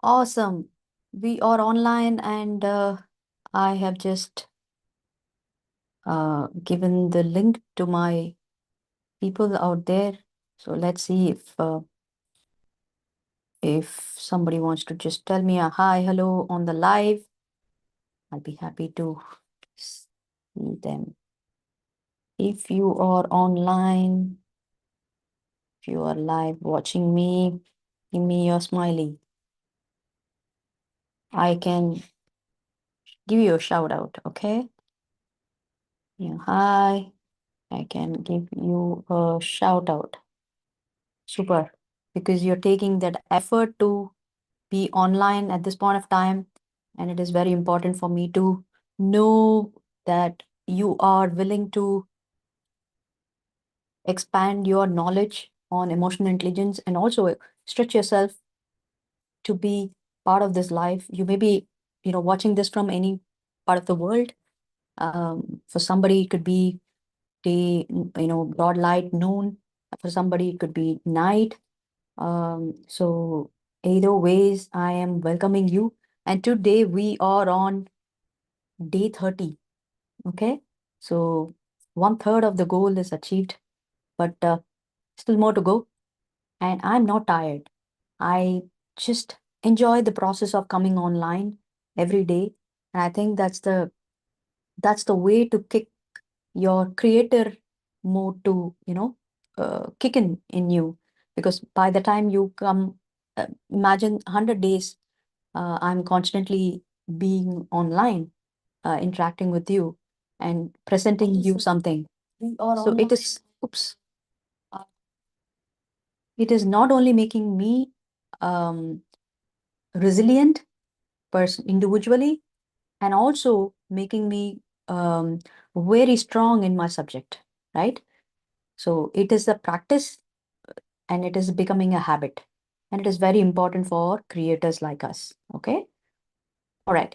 Awesome. We are online and I have just given the link to my people out there. So let's see if somebody wants to just tell me a hi, hello on the live. I'll be happy to see them. If you are online, if you are live watching me, give me your smiley. I can give you a shout out, okay? Yeah, hi. I can give you a shout out. Super. Because you're taking that effort to be online at this point of time. And it is very important for me to know that you are willing to expand your knowledge on emotional intelligence and also stretch yourself to be part of this life. You may be, watching this from any part of the world. For somebody, it could be day, broad light, noon. For somebody, it could be night. So either ways, I am welcoming you. And today we are on day 30. Okay. So 1/3 of the goal is achieved, but still more to go. And I'm not tired. I just enjoy the process of coming online every day. And I think that's the way to kick your creator mode to, kick in you. Because by the time you come, imagine 100 days, I'm constantly being online, interacting with you and presenting you something. So it is, oops, it is not only making me um, resilient person individually, and also making me very strong in my subject, right? So it is a practice and it is becoming a habit. And it is very important for creators like us. Okay. All right.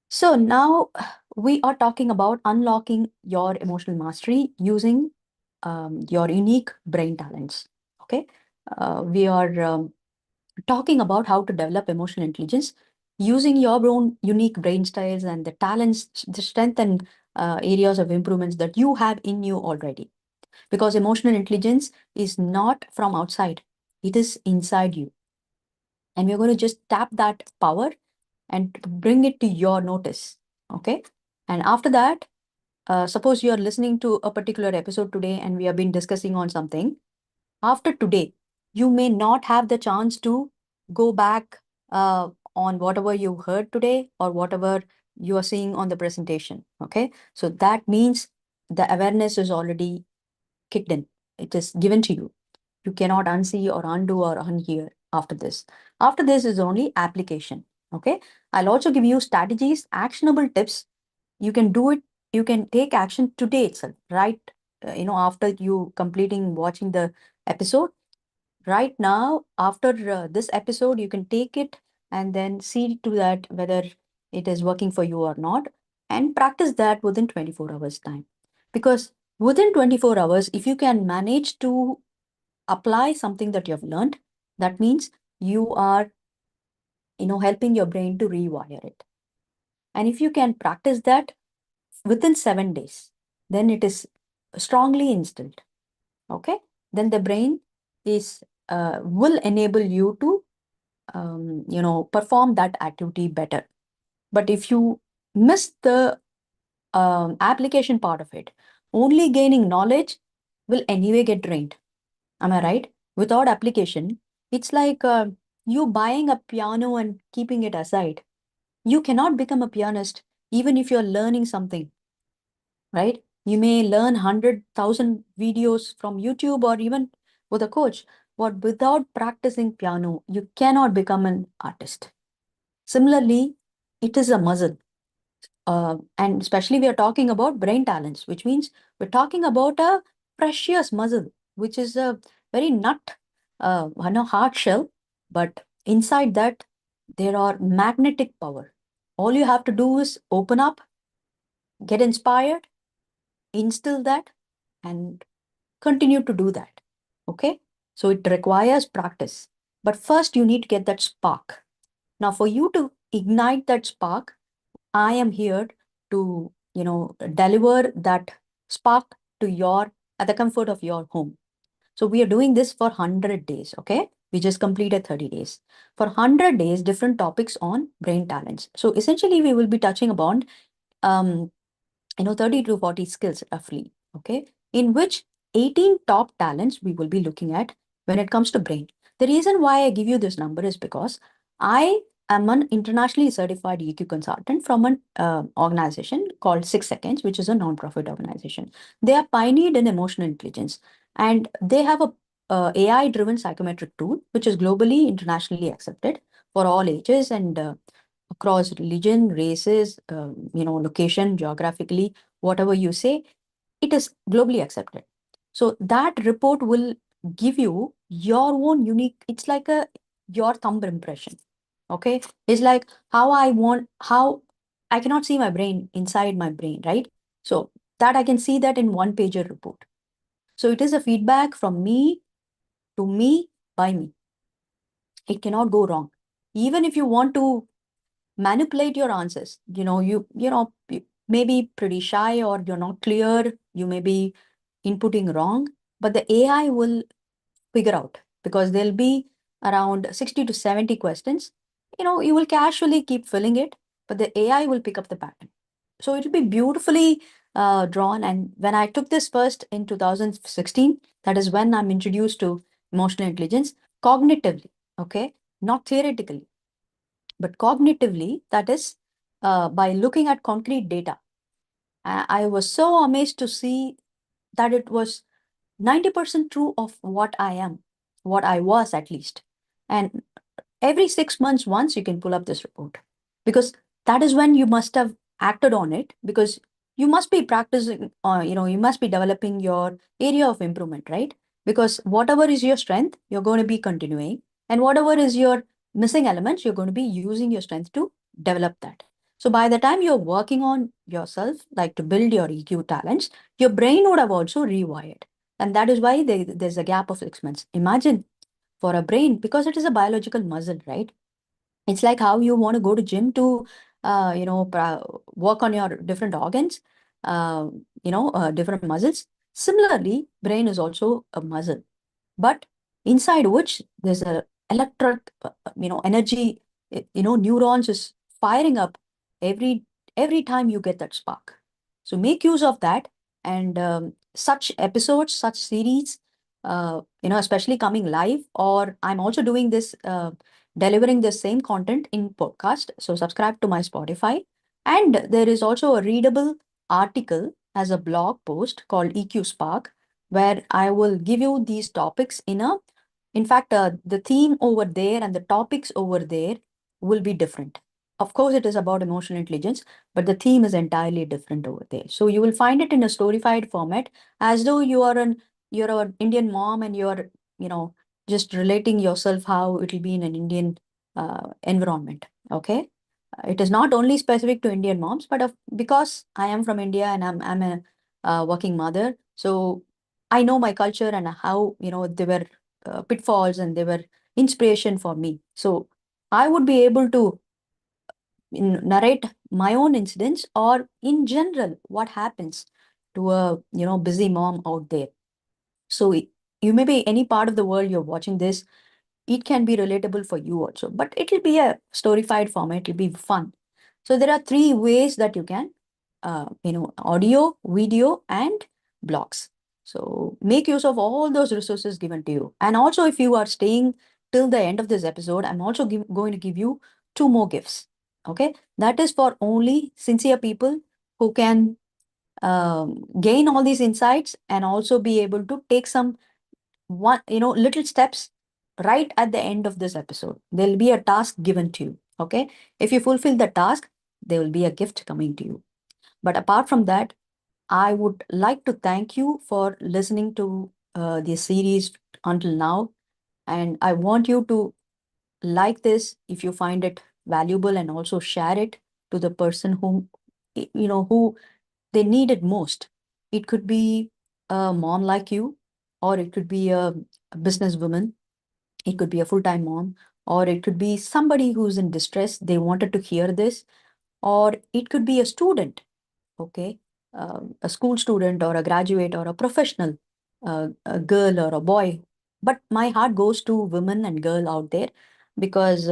So now we are talking about unlocking your emotional mastery using your unique brain talents. Okay. We are talking about how to develop emotional intelligence using your own unique brain styles and the talents, the strength and areas of improvements that you have in you already. Because emotional intelligence is not from outside, it is inside you. And we're going to just tap that power and bring it to your notice. Okay. And after that, suppose you are listening to a particular episode today and we have been discussing on something. After today, you may not have the chance to go back on whatever you heard today or whatever you are seeing on the presentation. Okay. So that means the awareness is already kicked in, it is given to you. You cannot unsee or undo or unhear after this. After this is only application. Okay. I'll also give you strategies, actionable tips. You can do it. You can take action today itself, right? After you completing watching the episode, right now, after this episode, you can take it and then see to that whether it is working for you or not, and practice that within 24 hours time. Because within 24 hours, if you can manage to apply something that you have learned, that means you are, helping your brain to rewire it. And if you can practice that within 7 days, then it is strongly instilled. Okay. Then the brain is will enable you to perform that activity better. But if you miss the application part of it, only gaining knowledge will anyway get drained. Am I right? Without application, it's like you buying a piano and keeping it aside. You cannot become a pianist even if you're learning something, right? You may learn 100,000 videos from YouTube or even with a coach, but without practicing piano, you cannot become an artist. Similarly, it is a muscle. And especially we are talking about brain talents, which means we're talking about a precious muscle, which is a very nut, hard shell, but inside that there are magnetic power. All you have to do is open up, get inspired, instill that, and continue to do that. Okay. So it requires practice. But first, you need to get that spark. Now, for you to ignite that spark, I am here to, deliver that spark to your at the comfort of your home. So we are doing this for 100 days, okay? We just completed 30 days. For 100 days, different topics on brain talents. So essentially, we will be touching upon um, 30 to 40 skills roughly, okay, in which 18 top talents we will be looking at when it comes to brain. The reason why I give you this number is because I am an internationally certified EQ consultant from an organization called 6 Seconds, which is a non-profit organization. They are pioneered in emotional intelligence, and they have a AI-driven psychometric tool, which is globally, internationally accepted for all ages and across religion, races, location, geographically, whatever you say, it is globally accepted. So that report will give you your own unique, it's like your thumb impression. Okay. It's like how I cannot see my brain inside my brain, right? So that I can see that in one pager report. So it is a feedback from me to me by me. It cannot go wrong. Even if you want to manipulate your answers, you may be pretty shy or you're not clear, you may be inputting wrong, but the AI will figure out because there'll be around 60 to 70 questions. You will casually keep filling it, but the AI will pick up the pattern. So it will be beautifully drawn. And when I took this first in 2016, that is when I'm introduced to emotional intelligence cognitively, okay, not theoretically, but cognitively, that is by looking at concrete data. I was so amazed to see that it was 90% true of what I am, what I was at least. And every 6 months once you can pull up this report, because that is when you must have acted on it, because you must be practicing, you must be developing your area of improvement, right? Because whatever is your strength, you're going to be continuing, and whatever is your missing elements, you're going to be using your strength to develop that. So by the time you're working on yourself, like to build your EQ talents, your brain would have also rewired. And that is why there's a gap of 6 months. Imagine, for a brain, because it is a biological muscle, right? It's like how you want to go to gym to work on your different organs, different muscles. Similarly, brain is also a muscle, but inside which there's a electric energy, neurons is firing up every every time you get that spark. So make use of that. And such episodes, such series, especially coming live, or I'm also doing this, delivering the same content in podcast. So subscribe to my Spotify. And there is also a readable article as a blog post called EQ Spark, where I will give you these topics in fact, the theme over there and the topics over there will be different. Of course, it is about emotional intelligence, but the theme is entirely different over there. So you will find it in a storyfied format, as though you're an Indian mom and you're, you know, just relating yourself how it will be in an Indian environment. Okay. It is not only specific to Indian moms, but because I am from India and I'm a working mother, so I know my culture and how they were pitfalls and they were inspiration for me. So I would be able to narrate my own incidents, or in general what happens to a busy mom out there. So you may be any part of the world you're watching this, it can be relatable for you also, but it will be a storyfied format, it will be fun. So there are three ways that you can audio, video, and blogs. So make use of all those resources given to you. And also, if you are staying till the end of this episode, I'm also going to give you two more gifts. Okay, that is for only sincere people who can gain all these insights and also be able to take some little steps right at the end of this episode. There'll be a task given to you. Okay, if you fulfill the task, there will be a gift coming to you. But apart from that, I would like to thank you for listening to this series until now. And I want you to like this if you find it valuable, and also share it to the person who they need it most. It could be a mom like you, or it could be a businesswoman. It could be a full-time mom, or it could be somebody who's in distress. They wanted to hear this, or it could be a student, okay, a school student or a graduate or a professional, a girl or a boy. But my heart goes to women and girl out there because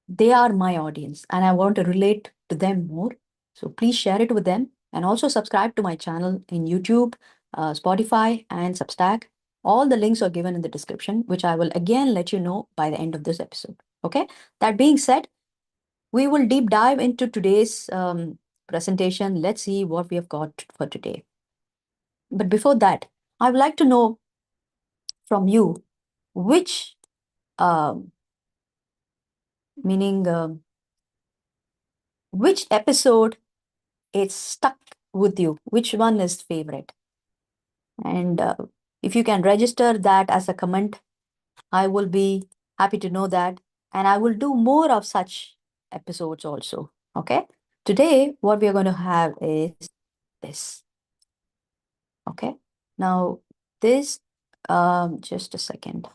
they are my audience and I want to relate to them more. So please share it with them and also subscribe to my channel in YouTube, Spotify, and Substack. All the links are given in the description, which I will again let you know by the end of this episode. Okay. That being said, we will deep dive into today's presentation. Let's see what we have got for today. But before that, I would like to know from you which, um, meaning, which episode is stuck with you, which one is favorite? And if you can register that as a comment, I will be happy to know that. And I will do more of such episodes also. Okay. Today, what we are going to have is this. Okay. Now, this, just a second.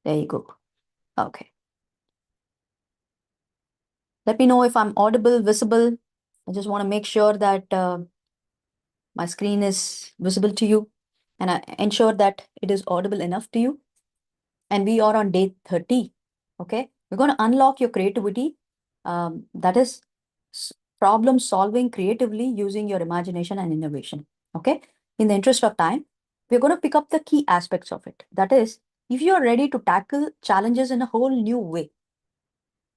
There you go. Okay. Let me know if I'm audible, visible. I just want to make sure that my screen is visible to you and I ensure that it is audible enough to you. And we are on day 30. Okay. We're going to unlock your creativity. That is problem solving creatively using your imagination and innovation. Okay. In the interest of time, we're going to pick up the key aspects of it. That is, if you're ready to tackle challenges in a whole new way,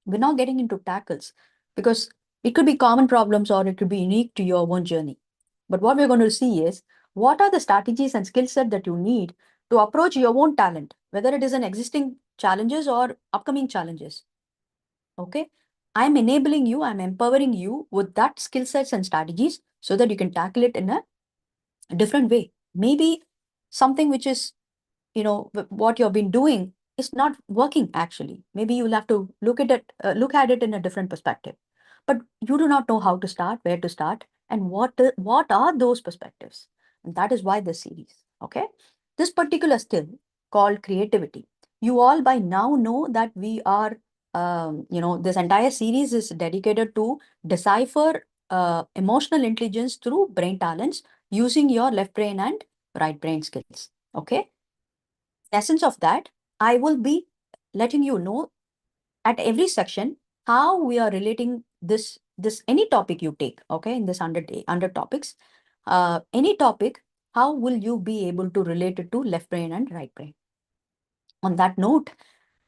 we're not getting into tackles because it could be common problems or it could be unique to your own journey. But what we're going to see is what are the strategies and skill set that you need to approach your own talent, whether it is an existing challenges or upcoming challenges. Okay. I'm enabling you, I'm empowering you with that skill sets and strategies so that you can tackle it in a different way. Maybe something which is, what you've been doing is not working actually. Maybe you'll have to look at it in a different perspective. But you do not know how to start, where to start, and what are those perspectives. And that is why this series. Okay. This particular skill called creativity. You all by now know that we are, this entire series is dedicated to decipher emotional intelligence through brain talents using your left brain and right brain skills. Okay. Essence of that, I will be letting you know at every section how we are relating this any topic you take. Okay, in this 100 topics, any topic, how will you be able to relate it to left brain and right brain? On that note,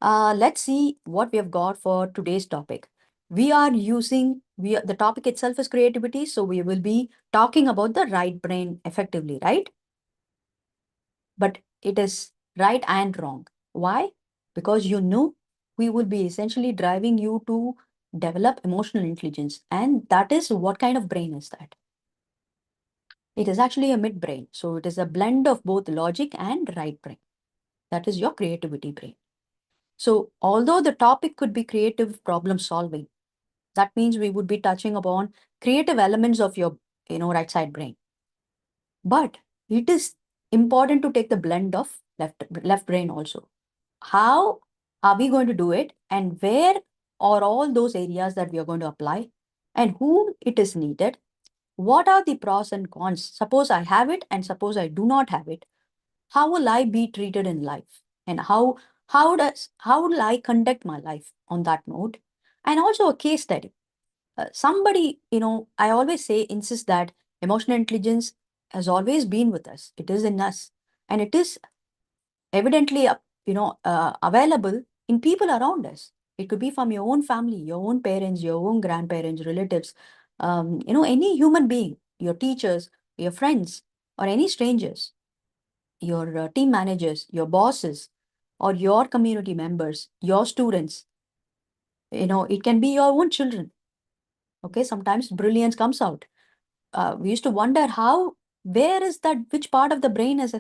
let's see what we have got for today's topic. We are using the topic itself is creativity, so we will be talking about the right brain effectively, right? But it is right and wrong. Why? Because we will be essentially driving you to develop emotional intelligence. And that is what kind of brain is that? It is actually a midbrain. So it is a blend of both logic and right brain. That is your creativity brain. So although the topic could be creative problem solving, that means we would be touching upon creative elements of your, right side brain. But it is important to take the blend of left brain also. How are we going to do it, and where are all those areas that we are going to apply, and whom it is needed? What are the pros and cons? Suppose I have it and suppose I do not have it. How will I be treated in life? And how will I conduct my life on that note? And also a case study. Somebody, I always say, insist that emotional intelligence has always been with us. It is in us. And it is evidently, available in people around us. It could be from your own family, your own parents, your own grandparents, relatives, any human being, your teachers, your friends, or any strangers, your team managers, your bosses, or your community members, your students. It can be your own children. Okay, sometimes brilliance comes out. We used to wonder where is that, which part of the brain is,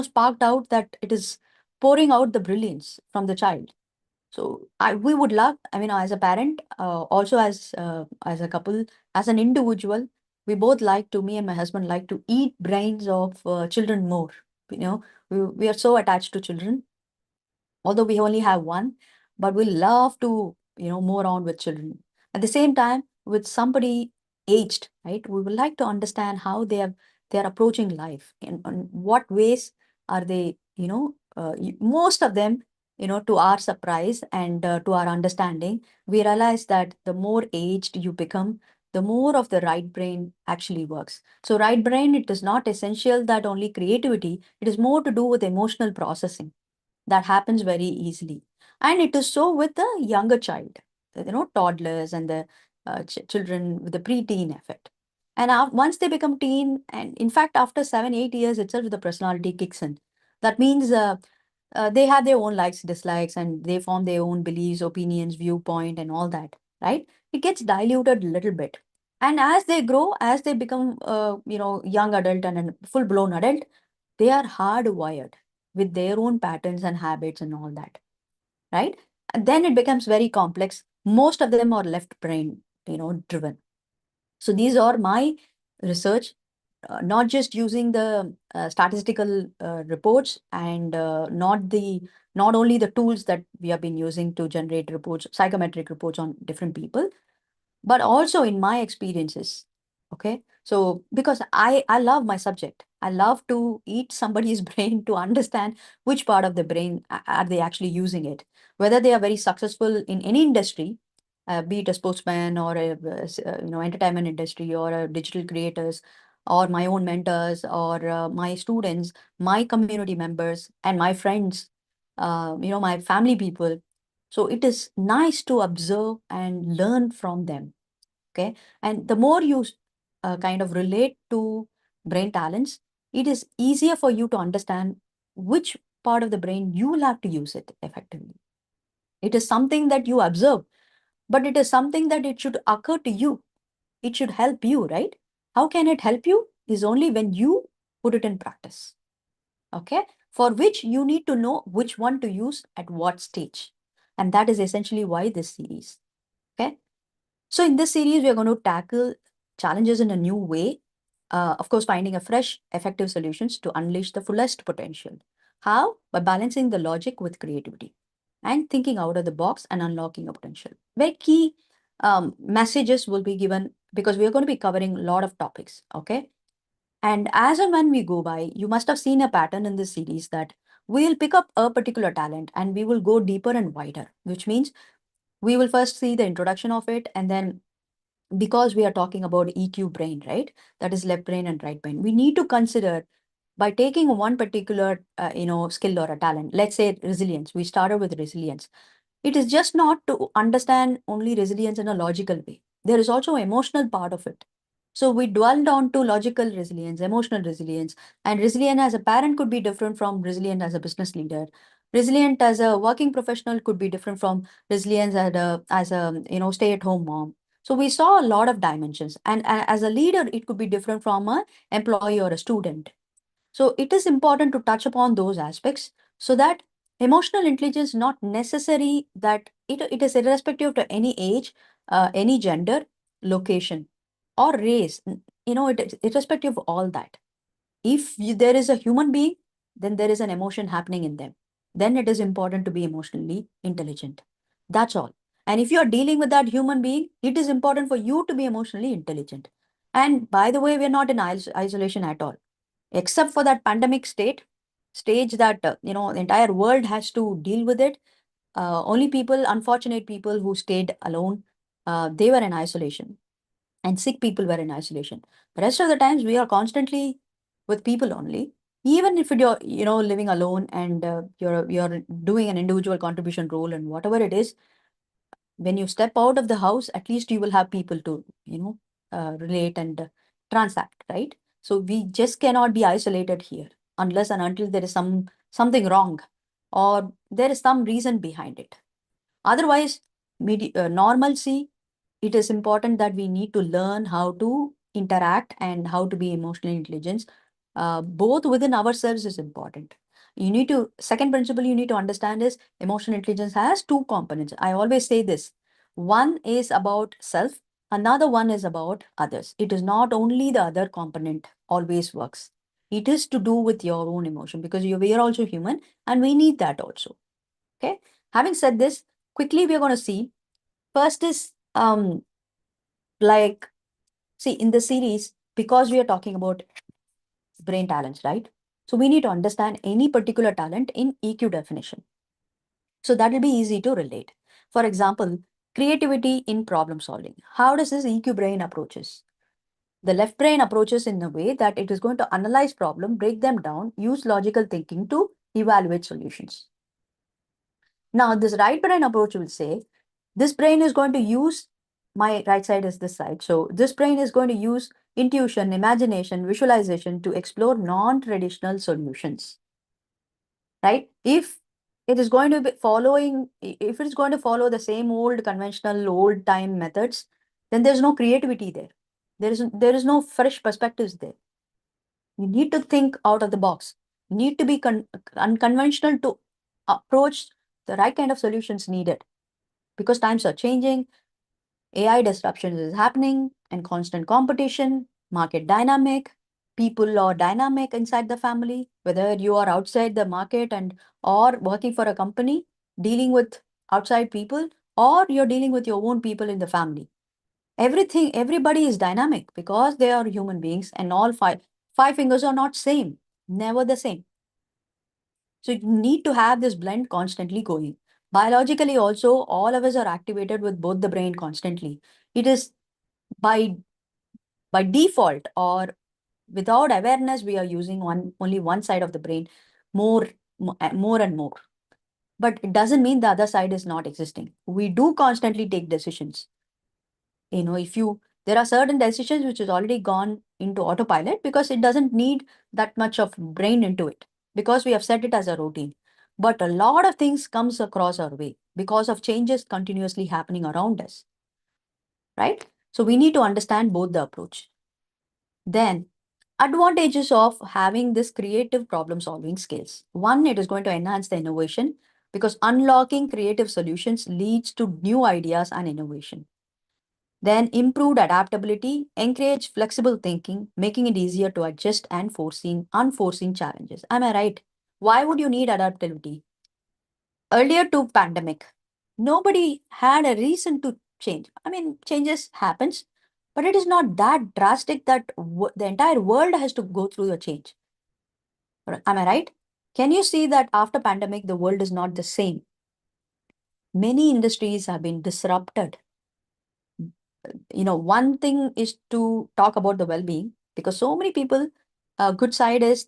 sparked out that it is pouring out the brilliance from the child. So we would love, as a parent, also as a couple, as an individual, we both like to, me and my husband like to eat brains of children more. You know, we are so attached to children, although we only have one, but we love to, move around with children. At the same time, with somebody aged, right, we would like to understand how they are approaching life, and what ways are they, most of them, to our surprise and to our understanding, we realize that the more aged you become, the more of the right brain actually works. So right brain, it is not essential that only creativity, it is more to do with emotional processing that happens very easily. And it is so with the younger child, toddlers and the children with the preteen effect. And once they become teen, and in fact, after 7, 8 years itself, the personality kicks in. That means they have their own likes, dislikes, and they form their own beliefs, opinions, viewpoint, and all that, right? It gets diluted a little bit. And as they grow, as they become, young adult and a full-blown adult, they are hardwired with their own patterns and habits and all that, right? And then it becomes very complex. Most of them are left brain, driven. So these are my research, not just using the statistical reports, and not only the tools that we have been using to generate reports, psychometric reports on different people, but also in my experiences. Okay. So because I love my subject, I love to eat somebody's brain to understand which part of the brain are they actually using it, whether they are very successful in any industry, be it a sportsman or a entertainment industry, or a digital creators, or my own mentors, or my students, my community members, and my friends, my family people. So it is nice to observe and learn from them. Okay. And the more you kind of relate to brain talents, it is easier for you to understand which part of the brain you will have to use it effectively. It is something that you observe, but it is something that it should occur to you. It should help you, right? How can it help you? Is only when you put it in practice. Okay. For which you need to know which one to use at what stage. And that is essentially why this series. Okay. So in this series, we are going to tackle challenges in a new way. Of course, finding a fresh, effective solutions to unleash the fullest potential. How? By balancing the logic with creativity and thinking out of the box and unlocking your potential. Very key messages will be given because we are going to be covering a lot of topics. Okay. And as and when we go by, you must have seen a pattern in this series that we'll pick up a particular talent and we will go deeper and wider, which means we will first see the introduction of it, and then because we are talking about EQ brain, right? That is left brain and right brain. We need to consider by taking one particular, skill or a talent. Let's say resilience. We started with resilience. It is just not to understand only resilience in a logical way. There is also emotional part of it. So we dwelled on to logical resilience, emotional resilience, and resilient as a parent could be different from resilient as a business leader. Resilient as a working professional could be different from resilience as a stay-at-home mom. So we saw a lot of dimensions, and as a leader, it could be different from a employee or a student. So it is important to touch upon those aspects so that emotional intelligence not necessary that it is irrespective to any age, any gender, location, or race. It is irrespective of all that. If there is a human being, then there is an emotion happening in them. Then it is important to be emotionally intelligent. That's all. And if you are dealing with that human being, it is important for you to be emotionally intelligent. And by the way, we are not in isolation at all, except for that pandemic stage that the entire world has to deal with it. Only people, unfortunate people who stayed alone, they were in isolation, and sick people were in isolation. The rest of the times we are constantly with people only. Even if you're living alone, and you're doing an individual contribution role and whatever it is, when you step out of the house, at least you will have people to, relate and transact, right? So we just cannot be isolated here unless and until there is something wrong, or there is some reason behind it. Otherwise, normalcy, it is important that we need to learn how to interact and how to be emotionally intelligent. Both within ourselves is important. Second principle you need to understand is emotional intelligence has two components. I always say this. One is about self, Another one is about others. It is not only the other component always works. It is to do with your own emotion, because we are also human and we need that also. Okay. Having said this, quickly we are going to see. First is like, see, in the series, because we are talking about brain talents, right? So we need to understand any particular talent in EQ definition. So that will be easy to relate. For example, creativity in problem solving. How does this EQ brain approaches? The left brain approaches in a way that it is going to analyze problem, break them down, use logical thinking to evaluate solutions. Now, this right brain approach will say, this brain is going to use, my right side is this side. So this brain is going to use intuition, imagination, visualization to explore non-traditional solutions, right? If it is going to be following, if it's going to follow the same old conventional old time methods, then there's no creativity there. There is no fresh perspectives there. You need to think out of the box. You need to be unconventional to approach the right kind of solutions needed, because times are changing, AI disruption is happening, and constant competition, market dynamic, people are dynamic inside the family, whether you are outside the market and or working for a company, dealing with outside people, or you're dealing with your own people in the family. Everybody is dynamic because they are human beings, and all five fingers are not same, never the same. So you need to have this blend constantly going. Biologically also, all of us are activated with both the brain constantly. It is by default, or without awareness, we are using only one side of the brain more, more and more. But it doesn't mean the other side is not existing. We do constantly take decisions. If you, there are certain decisions which is already gone into autopilot because it doesn't need that much of brain into it, because we have set it as a routine. But a lot of things comes across our way because of changes continuously happening around us, right? So we need to understand both the approach. Then, advantages of having this creative problem solving skills. One, it is going to enhance the innovation, because unlocking creative solutions leads to new ideas and innovation. Then improved adaptability, encourage flexible thinking, making it easier to adjust and unforeseen challenges. Am I right? Why would you need adaptability? Earlier to pandemic, nobody had a reason to change. I mean, changes happens, but it is not that drastic that the entire world has to go through a change. Am I right? Can you see that after pandemic, the world is not the same? Many industries have been disrupted. One thing is to talk about the well-being, because so many people, good side is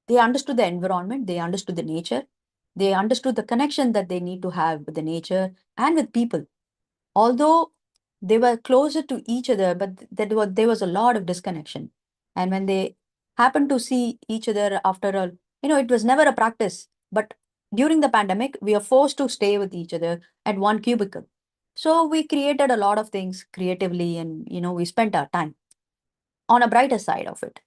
they understood the environment, they understood the nature, they understood the connection that they need to have with the nature and with people. Although they were closer to each other, but there was a lot of disconnection. And when they happened to see each other after all, it was never a practice. But during the pandemic, we are forced to stay with each other at one cubicle. So we created a lot of things creatively, and we spent our time on a brighter side of it.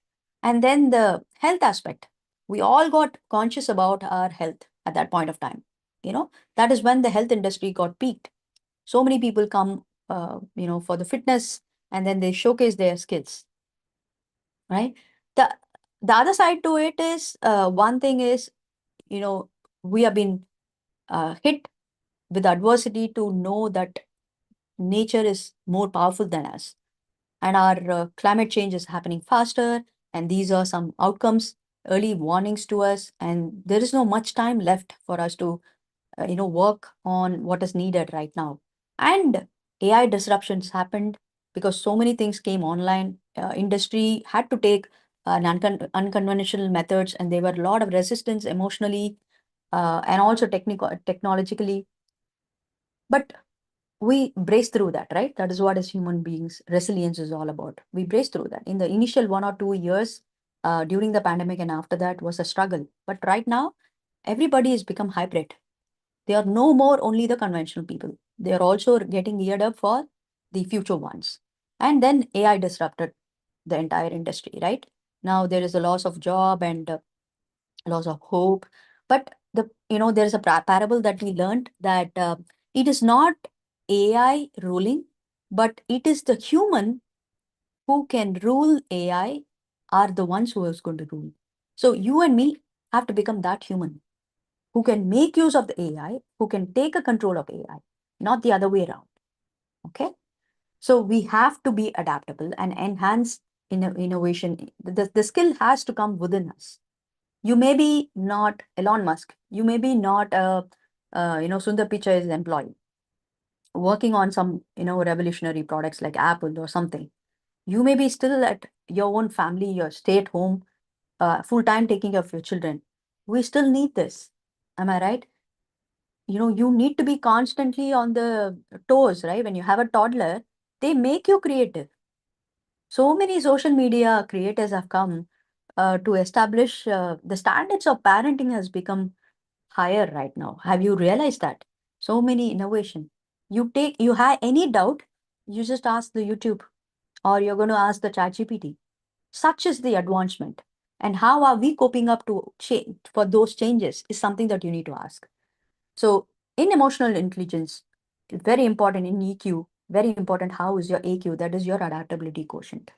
And then the health aspect. We all got conscious about our health at that point of time. That is when the health industry got peaked. So many people come, for the fitness, and then they showcase their skills, right? The the other side to it is, one thing is, you know, we have been hit with adversity to know that nature is more powerful than us, and our climate change is happening faster, and these are some outcomes, early warnings to us, and there is no much time left for us to work on what is needed right now. And AI disruptions happened because so many things came online. Industry had to take unconventional methods, and there were a lot of resistance emotionally, and also technologically. But we brace through that, right? That is what as human beings resilience is all about. We brace through that. In the initial 1 or 2 years, during the pandemic and after that was a struggle. But right now, everybody has become hybrid. They are no more only the conventional people. They are also getting geared up for the future ones. And then AI disrupted the entire industry, right? Now there is a loss of job and loss of hope. But there is a parable that we learned that it is not AI ruling, but it is the human who can rule AI are the ones who is going to rule. So you and me have to become that human who can make use of the AI, who can take a control of AI, not the other way around. Okay. So we have to be adaptable and enhance innovation. The skill has to come within us. You may be not Elon Musk. You may be not Sundar Pichai's employee working on some revolutionary products like Apple or something. You may be still at your own family, your stay at home, full time taking care of your children. We still need this. Am I right? You need to be constantly on the toes, right? When you have a toddler, they make you creative. So many social media creators have come to establish the standards of parenting has become higher right now. Have you realized that? So many innovation. You have any doubt, you just ask the YouTube or you're going to ask the ChatGPT. Such is the advancement. And how are we coping up to change for those changes is something that you need to ask. So in emotional intelligence, very important in EQ, very important how is your AQ, that is your adaptability quotient.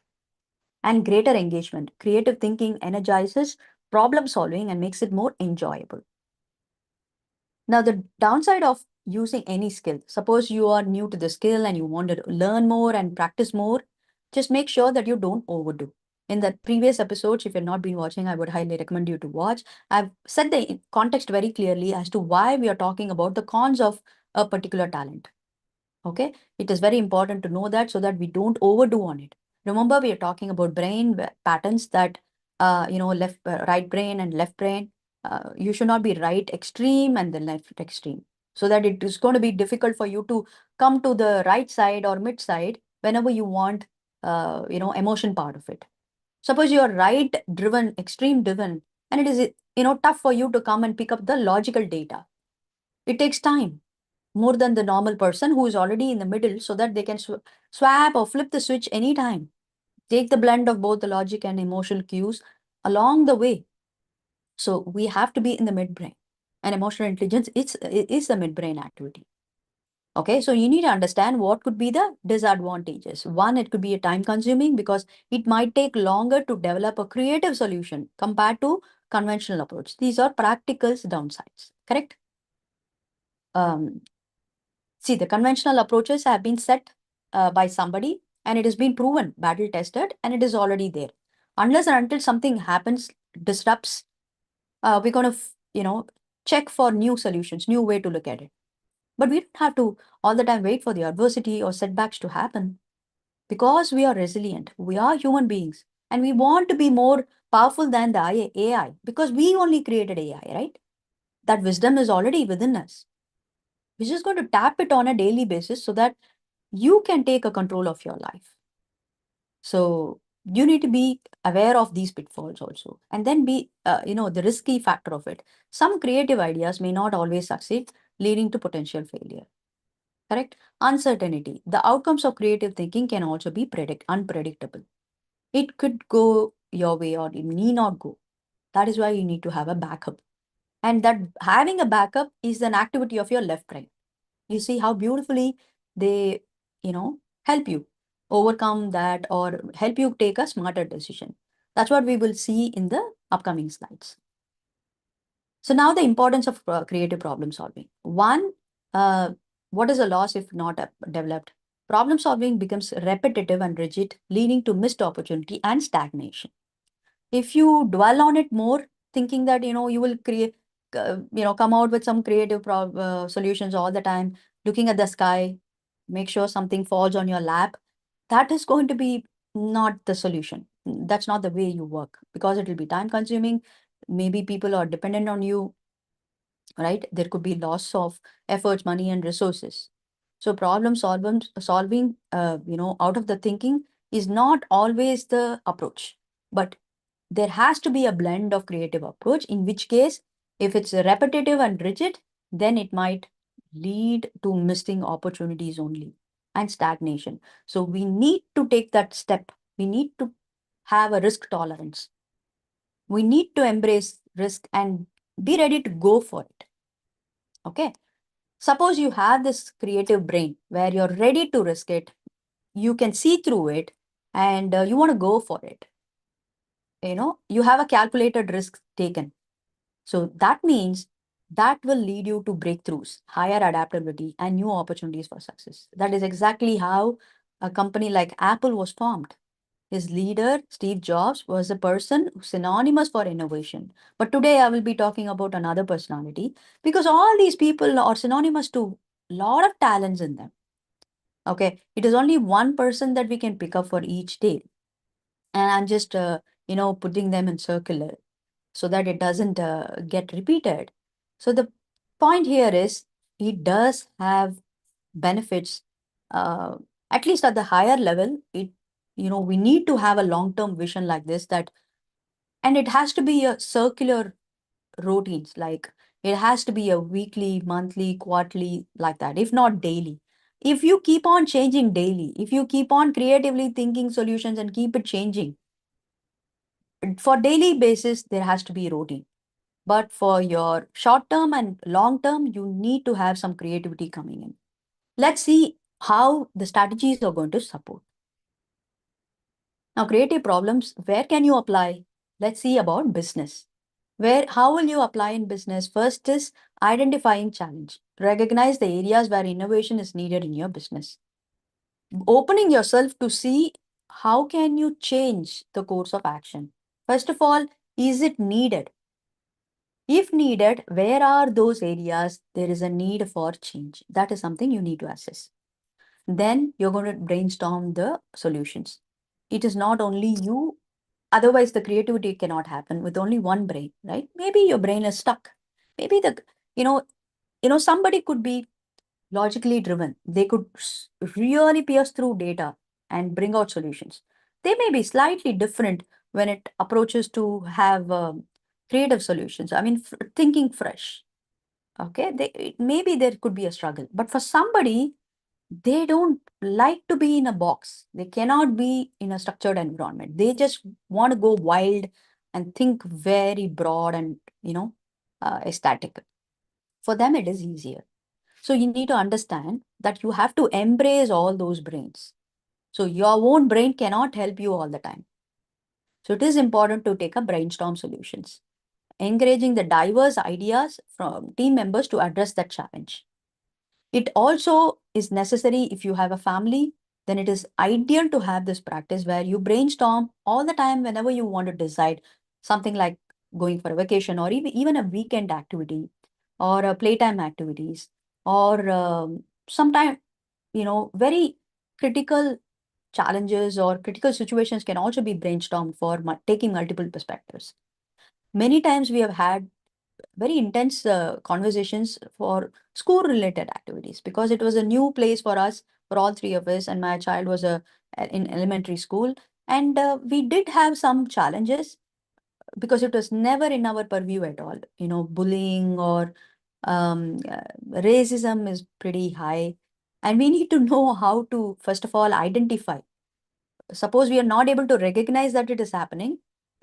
And greater engagement. Creative thinking energizes problem solving and makes it more enjoyable. Now, the downside of using any skill, suppose you are new to the skill and you want to learn more and practice more, just make sure that you don't overdo. In the previous episodes, if you've not been watching, I would highly recommend you to watch. I've set the context very clearly as to why we are talking about the cons of a particular talent. Okay, it is very important to know that so that we don't overdo on it. Remember, we are talking about brain patterns that, left, right brain and left brain. You should not be right extreme and the left extreme, so that it is going to be difficult for you to come to the right side or mid side whenever you want, emotion part of it. Suppose you are right driven, extreme driven, and it is, tough for you to come and pick up the logical data. It takes time more than the normal person who is already in the middle so that they can swap or flip the switch anytime. Take the blend of both the logic and emotional cues along the way. So we have to be in the midbrain. And emotional intelligence is a midbrain activity. Okay, so you need to understand what could be the disadvantages. One, it could be a time consuming because it might take longer to develop a creative solution compared to conventional approach. These are practical downsides, correct? Um, See, the conventional approaches have been set by somebody and it has been proven, battle tested, and it is already there. Unless and until something happens, disrupts, we're going to, check for new solutions, new way to look at it. But we don't have to all the time wait for the adversity or setbacks to happen because we are resilient. We are human beings and we want to be more powerful than the AI because we only created AI, right? That wisdom is already within us. We're just going to tap it on a daily basis so that you can take a control of your life. So you need to be aware of these pitfalls also, and then be, the risky factor of it. Some creative ideas may not always succeed, leading to potential failure. Correct? Uncertainty. The outcomes of creative thinking can also be unpredictable. It could go your way or it need not go. That is why you need to have a backup. And that having a backup is an activity of your left brain. You see how beautifully they, help you overcome that or help you take a smarter decision. That's what we will see in the upcoming slides. So now the importance of creative problem solving. One, what is a loss if not developed? Problem solving becomes repetitive and rigid, leading to missed opportunity and stagnation. If you dwell on it more, thinking that, you will create, come out with some creative solutions all the time, looking at the sky, make sure something falls on your lap, that is going to be not the solution. That's not the way you work because it will be time consuming. Maybe people are dependent on you, right? There could be loss of efforts, money, and resources. So solving, out of the thinking is not always the approach, but there has to be a blend of creative approach, in which case, if it's repetitive and rigid, then it might lead to missing opportunities only and stagnation. So we need to take that step. We need to have a risk tolerance. We need to embrace risk and be ready to go for it. Okay. Suppose you have this creative brain where you're ready to risk it, you can see through it, and you want to go for it. You have a calculated risk taken. So that means that will lead you to breakthroughs, higher adaptability, and new opportunities for success. That is exactly how a company like Apple was formed. His leader, Steve Jobs, was a person synonymous for innovation. But today I will be talking about another personality, because all these people are synonymous to a lot of talents in them. Okay, it is only one person that we can pick up for each day. And I'm just, putting them in circular so that it doesn't get repeated. So the point here is, it does have benefits, uh, at least at the higher level. We need to have a long-term vision like this, and it has to be a circular routines. Like, it has to be a weekly, monthly, quarterly, like that, if not daily. If you keep on changing daily, if you keep on creatively thinking solutions and keep it changing, for daily basis, there has to be routine. But for your short term and long term, you need to have some creativity coming in. Let's see how the strategies are going to support. Now, creative problems, where can you apply? Let's see about business. How will you apply in business? First is identifying challenge. Recognize the areas where innovation is needed in your business. Opening yourself to see how can you change the course of action. First of all, is it needed? If needed, where are those areas there is a need for change? That is something you need to assess. Then you're going to brainstorm the solutions. It is not only you, otherwise the creativity cannot happen with only one brain, right? Maybe your brain is stuck. Maybe you know, somebody could be logically driven. They could really pierce through data and bring out solutions. They may be slightly different when it approaches to have creative solutions. I mean, thinking fresh. Okay, maybe there could be a struggle, but for somebody, they don't like to be in a box. They cannot be in a structured environment. They just want to go wild and think very broad and ecstatic. For them, it is easier. So you need to understand that you have to embrace all those brains. So your own brain cannot help you all the time. So it is important to take a brainstorm solutions, encouraging the diverse ideas from team members to address that challenge. It also is necessary if you have a family, then it is ideal to have this practice where you brainstorm all the time whenever you want to decide something like going for a vacation, or even a weekend activity, or a playtime activities, or sometimes, very critical challenges or critical situations can also be brainstormed for taking multiple perspectives. Many times we have had very intense conversations for school related activities, because it was a new place for us, for all three of us, and my child was in elementary school. And we did have some challenges, because it was never in our purview at all. Bullying or racism is pretty high, and we need to know how to, first of all, identify. Suppose we are not able to recognize that it is happening,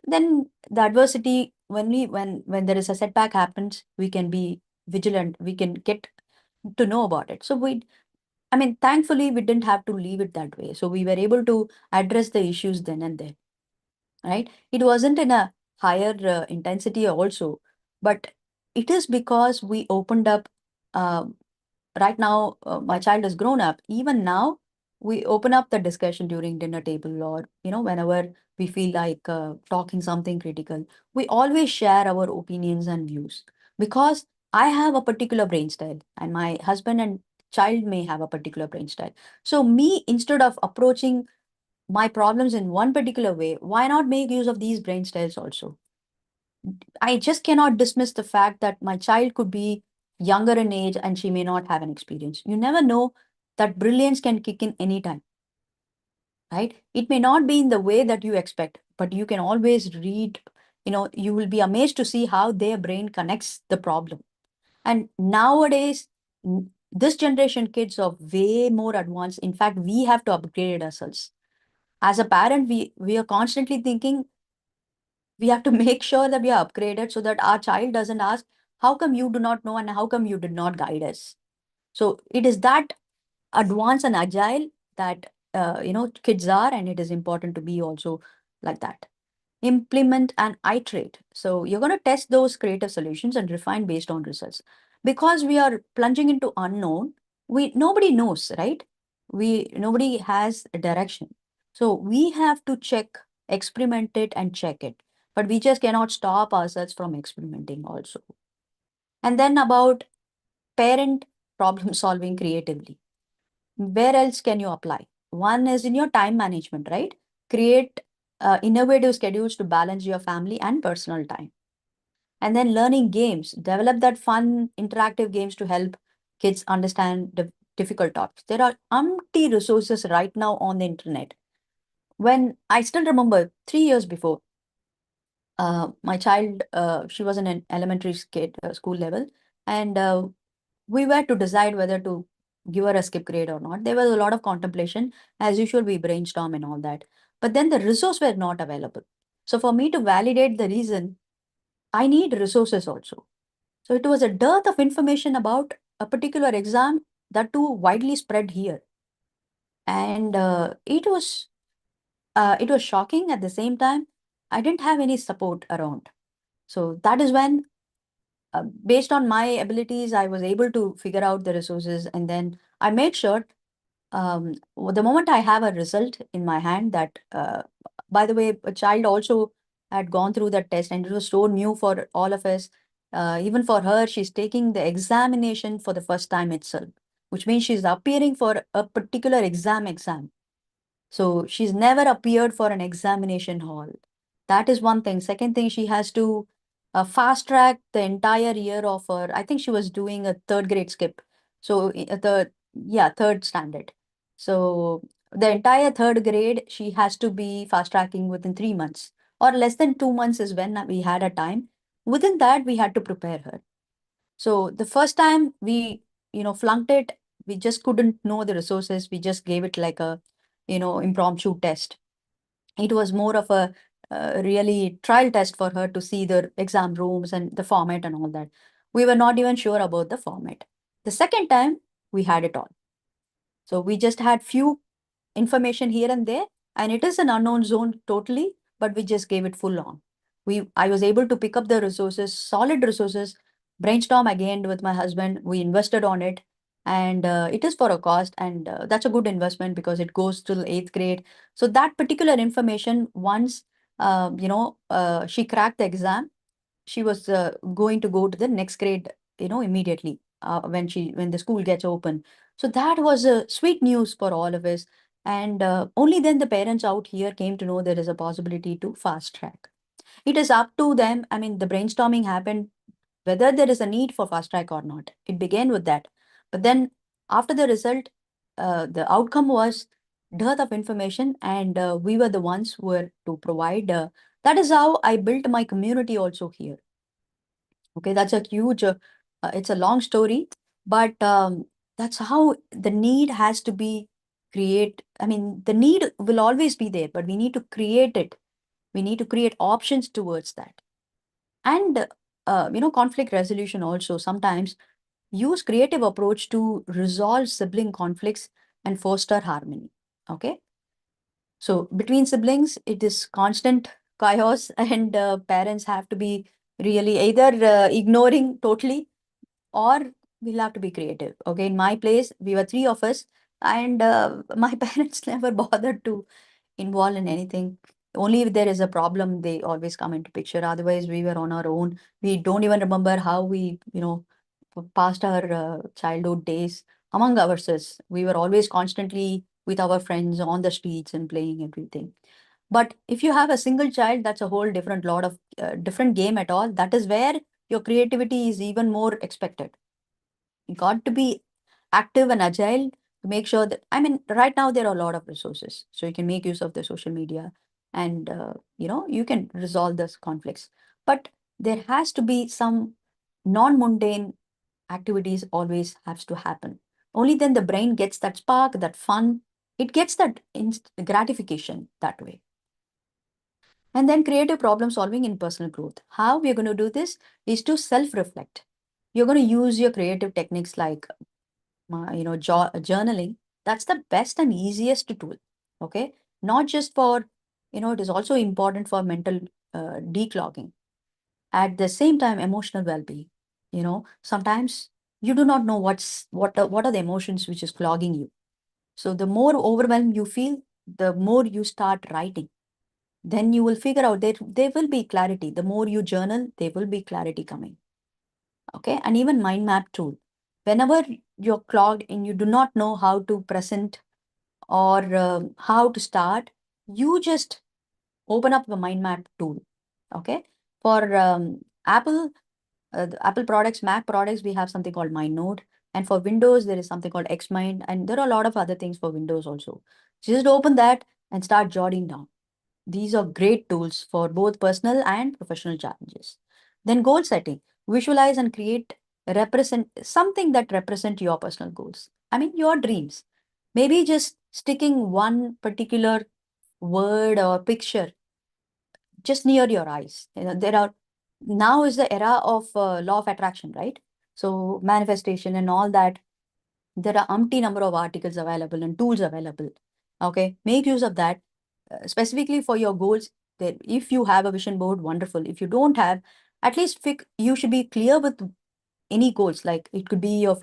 then the adversity, when there is a setback happens, we can be vigilant, we can get to know about it. So thankfully we didn't have to leave it that way, so we were able to address the issues then and there, right? It wasn't in a higher intensity also, but it is because we opened up. Right now, my child has grown up. Even now, we open up the discussion during dinner table, or whenever we feel like talking something critical, we always share our opinions and views, because I have a particular brain style and my husband and child may have a particular brain style. So me, instead of approaching my problems in one particular way, why not make use of these brain styles also? I just cannot dismiss the fact that my child could be younger in age and she may not have an experience. You never know, that brilliance can kick in anytime, right? It may not be in the way that you expect, but you can always read, you will be amazed to see how their brain connects the problem. And nowadays, this generation kids are way more advanced. In fact, we have to upgrade ourselves. As a parent, we are constantly thinking we have to make sure that we are upgraded, so that our child doesn't ask, how come you do not know and how come you did not guide us? So it is that advanced and agile that kids are, and it is important to be also like that. Implement and iterate. So you're going to test those creative solutions and refine based on results. Because we are plunging into unknown, we nobody knows, right? Nobody has a direction. So we have to check, experiment it and check it. But we just cannot stop ourselves from experimenting also. And then about parent problem solving creatively. Where else can you apply? One is in your time management, right? Create innovative schedules to balance your family and personal time. And then learning games, develop that fun, interactive games to help kids understand the difficult topics. There are umpty resources right now on the internet. When I still remember 3 years before, my child, she was in an elementary school level, and we were to decide whether to give her a skip grade or not. There was a lot of contemplation. As usual, we brainstorm and all that. But then the resource were not available. So for me to validate the reason, I need resources also. So it was a dearth of information about a particular exam that too widely spread here. And it was shocking at the same time. I didn't have any support around. So that is when based on my abilities, I was able to figure out the resources, and then I made sure the moment I have a result in my hand that, by the way, a child also had gone through that test, and it was so new for all of us. Even for her, she's taking the examination for the first time itself, which means she's appearing for a particular exam. So she's never appeared for an examination hall. That is one thing. Second thing, she has to fast track the entire year of her. I think she was doing a third grade skip. So third standard. So the entire third grade, she has to be fast tracking within 3 months, or less than 2 months is when we had a time. Within that, we had to prepare her. So the first time we, flunked it, we just couldn't know the resources. We just gave it like a, impromptu test. It was more of a really trial test for her to see the exam rooms and the format and all that. We were not even sure about the format. The second time, we had it all. So we just had few information here and there, and it is an unknown zone totally, but we just gave it full on. I was able to pick up the resources, solid resources, brainstorm again with my husband. We invested on it, and it is for a cost, and that's a good investment because it goes till eighth grade. So that particular information, once she cracked the exam, she was going to go to the next grade, immediately when the school gets open. So that was a sweet news for all of us. And only then the parents out here came to know there is a possibility to fast track. It is up to them. I mean, the brainstorming happened whether there is a need for fast track or not. It began with that. But then after the result, the outcome was dearth of information, and we were the ones who were to provide. That is how I built my community also here. Okay, that's a huge, it's a long story, but that's how the need has to be create. I mean, the need will always be there, but we need to create it. We need to create options towards that. And, conflict resolution also sometimes use creative approach to resolve sibling conflicts and foster harmony. Okay. So between siblings, it is constant chaos, and parents have to be really either ignoring totally, or we'll have to be creative. Okay, in my place, we were three of us, and my parents never bothered to involve in anything. Only if there is a problem, they always come into picture. Otherwise, we were on our own. We don't even remember how we, passed our childhood days among ourselves. We were always constantly with our friends on the streets and playing everything. But if you have a single child, that's a whole different lot of different game at all. That is where your creativity is even more expected. You got to be active and agile to make sure that, I mean, right now there are a lot of resources. So you can make use of the social media, and, you can resolve those conflicts. But there has to be some non-mundane activities always has to happen. Only then the brain gets that spark, that fun. It gets that gratification that way. And then creative problem solving in personal growth. How we're going to do this is to self-reflect. You're going to use your creative techniques like, journaling. That's the best and easiest tool. Okay, not just for, it is also important for mental declogging. At the same time, emotional well-being. Sometimes you do not know what are the emotions which is clogging you. So the more overwhelmed you feel, the more you start writing. Then you will figure out there will be clarity. The more you journal, there will be clarity coming. Okay, and even mind map tool. Whenever you're clogged and you do not know how to present or how to start, you just open up the mind map tool. Okay, for Apple, the Apple products, Mac products, we have something called MindNote. And for Windows, there is something called Xmind. And there are a lot of other things for Windows also. Just open that and start jotting down. These are great tools for both personal and professional challenges. Then goal setting. Visualize and create represent something that represent your personal goals. I mean, your dreams. Maybe just sticking one particular word or picture just near your eyes. There are now is the era of law of attraction, right? So manifestation and all that. There are umpty number of articles available and tools available. Okay, make use of that specifically for your goals. That if you have a vision board, wonderful. If you don't have, at least you should be clear with any goals. Like it could be your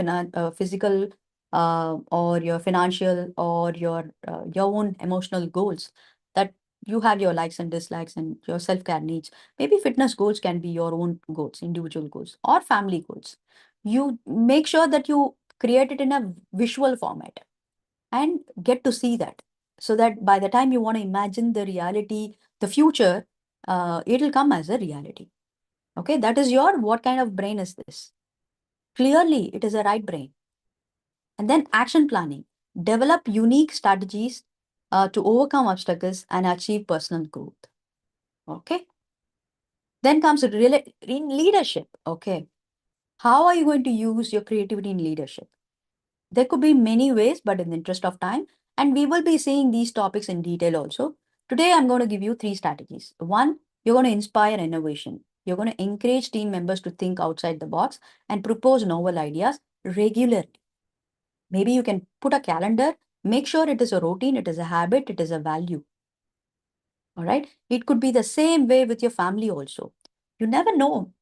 physical or your financial or your own emotional goals, that you have your likes and dislikes and your self-care needs. Maybe fitness goals can be your own goals, individual goals or family goals. You make sure that you create it in a visual format and get to see that, so that by the time you want to imagine the reality, the future, it'll come as a reality. Okay, that is your, what kind of brain is this? Clearly, it is a right brain. And then action planning. Develop unique strategies to overcome obstacles and achieve personal growth. Okay. Then comes in leadership. Okay. How are you going to use your creativity in leadership? There could be many ways, but in the interest of time, and we will be seeing these topics in detail also. Today, I'm going to give you three strategies. One, you're going to inspire innovation. You're going to encourage team members to think outside the box and propose novel ideas regularly. Maybe you can put a calendar, make sure it is a routine, it is a habit, it is a value. All right. It could be the same way with your family also. You never know.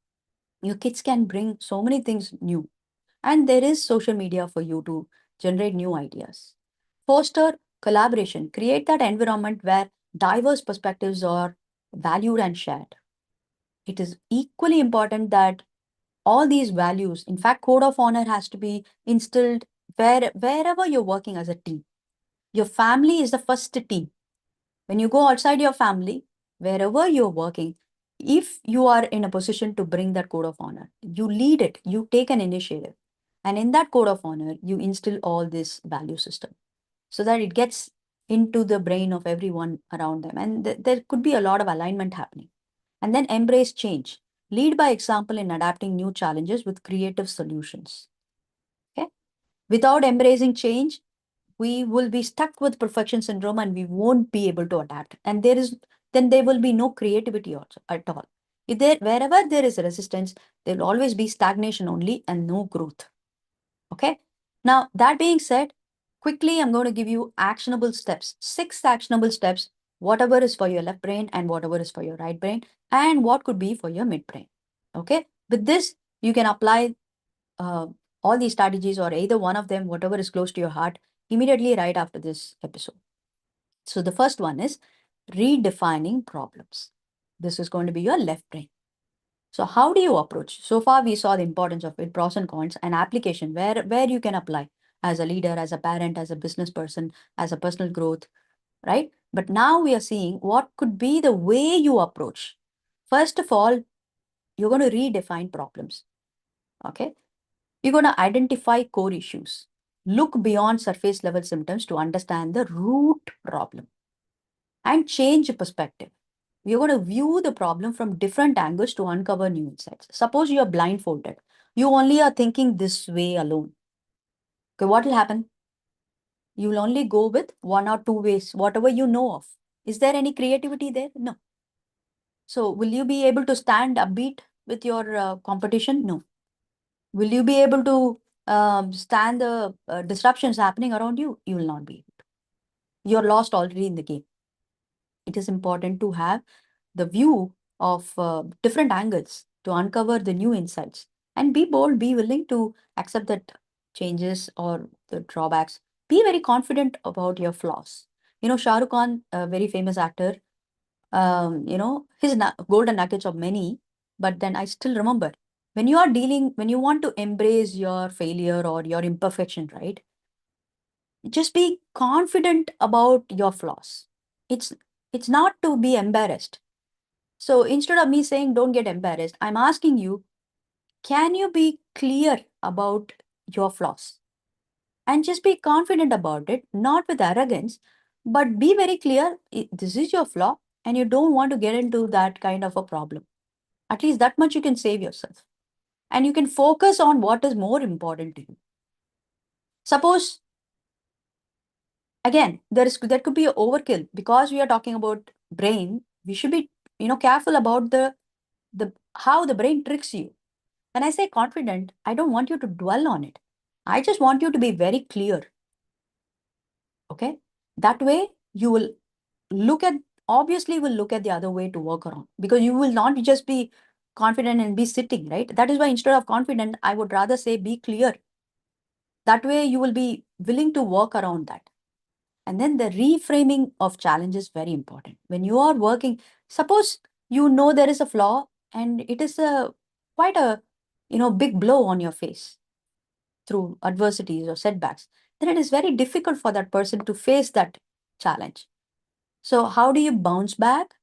Your kids can bring so many things new. And there is social media for you to generate new ideas. Foster collaboration. Create that environment where diverse perspectives are valued and shared. It is equally important that all these values, in fact, code of honor has to be instilled wherever you're working as a team. Your family is the first team. When you go outside your family, wherever you're working, if you are in a position to bring that code of honor, you lead it, you take an initiative. And in that code of honor, you instill all this value system so that it gets into the brain of everyone around them. And there could be a lot of alignment happening. And then embrace change. Lead by example in adapting new challenges with creative solutions. Okay. Without embracing change, we will be stuck with perfection syndrome and we won't be able to adapt. And then there will be no creativity also at all. If there, wherever there is resistance, there will always be stagnation only and no growth. Okay. Now, that being said, quickly, I'm going to give you actionable steps, 6 actionable steps, whatever is for your left brain and whatever is for your right brain, and what could be for your midbrain. Okay. With this, you can apply uh, all these strategies or either one of them, whatever is close to your heart, immediately right after this episode. So the first one is redefining problems. This is going to be your left brain. So how do you approach? So far, we saw the importance of it, pros and cons, and application where you can apply as a leader, as a parent, as a business person, as a personal growth, right? But now we are seeing what could be the way you approach. First of all, you're going to redefine problems. Okay. You're going to identify core issues. Look beyond surface level symptoms to understand the root problem and change perspective. You're going to view the problem from different angles to uncover new insights. Suppose you're blindfolded. You only are thinking this way alone. Okay, what will happen? You'll only go with one or two ways, whatever you know of. Is there any creativity there? No. So, will you be able to stand upbeat with your competition? No. Will you be able to stand the disruptions happening around you? You will not be able to. you're lost already in the game. It is important to have the view of different angles to uncover the new insights and be bold, be willing to accept that changes or the drawbacks. Be very confident about your flaws. Shah Rukh Khan, a very famous actor, his golden nuggets of many, but then I still remember when you want to embrace your failure or your imperfection, right? Just be confident about your flaws. It's it's not to be embarrassed. So instead of me saying don't get embarrassed, I'm asking you, can you be clear about your flaws? And just be confident about it, not with arrogance, but be very clear. This is your flaw, and you don't want to get into that kind of a problem. At least that much you can save yourself. And you can focus on what is more important to you. Suppose, again, there could be a overkill because we are talking about brain. We should be, careful about the how the brain tricks you. When I say confident, I don't want you to dwell on it. I just want you to be very clear. Okay. That way you will look at, obviously will look at the other way to work around, because you will not just be confident and be sitting, right? That is why instead of confident, I would rather say be clear. That way you will be willing to work around that. And then the reframing of challenge is very important. When you are working, suppose there is a flaw and it is a quite a big blow on your face through adversities or setbacks, then it is very difficult for that person to face that challenge. So how do you bounce back?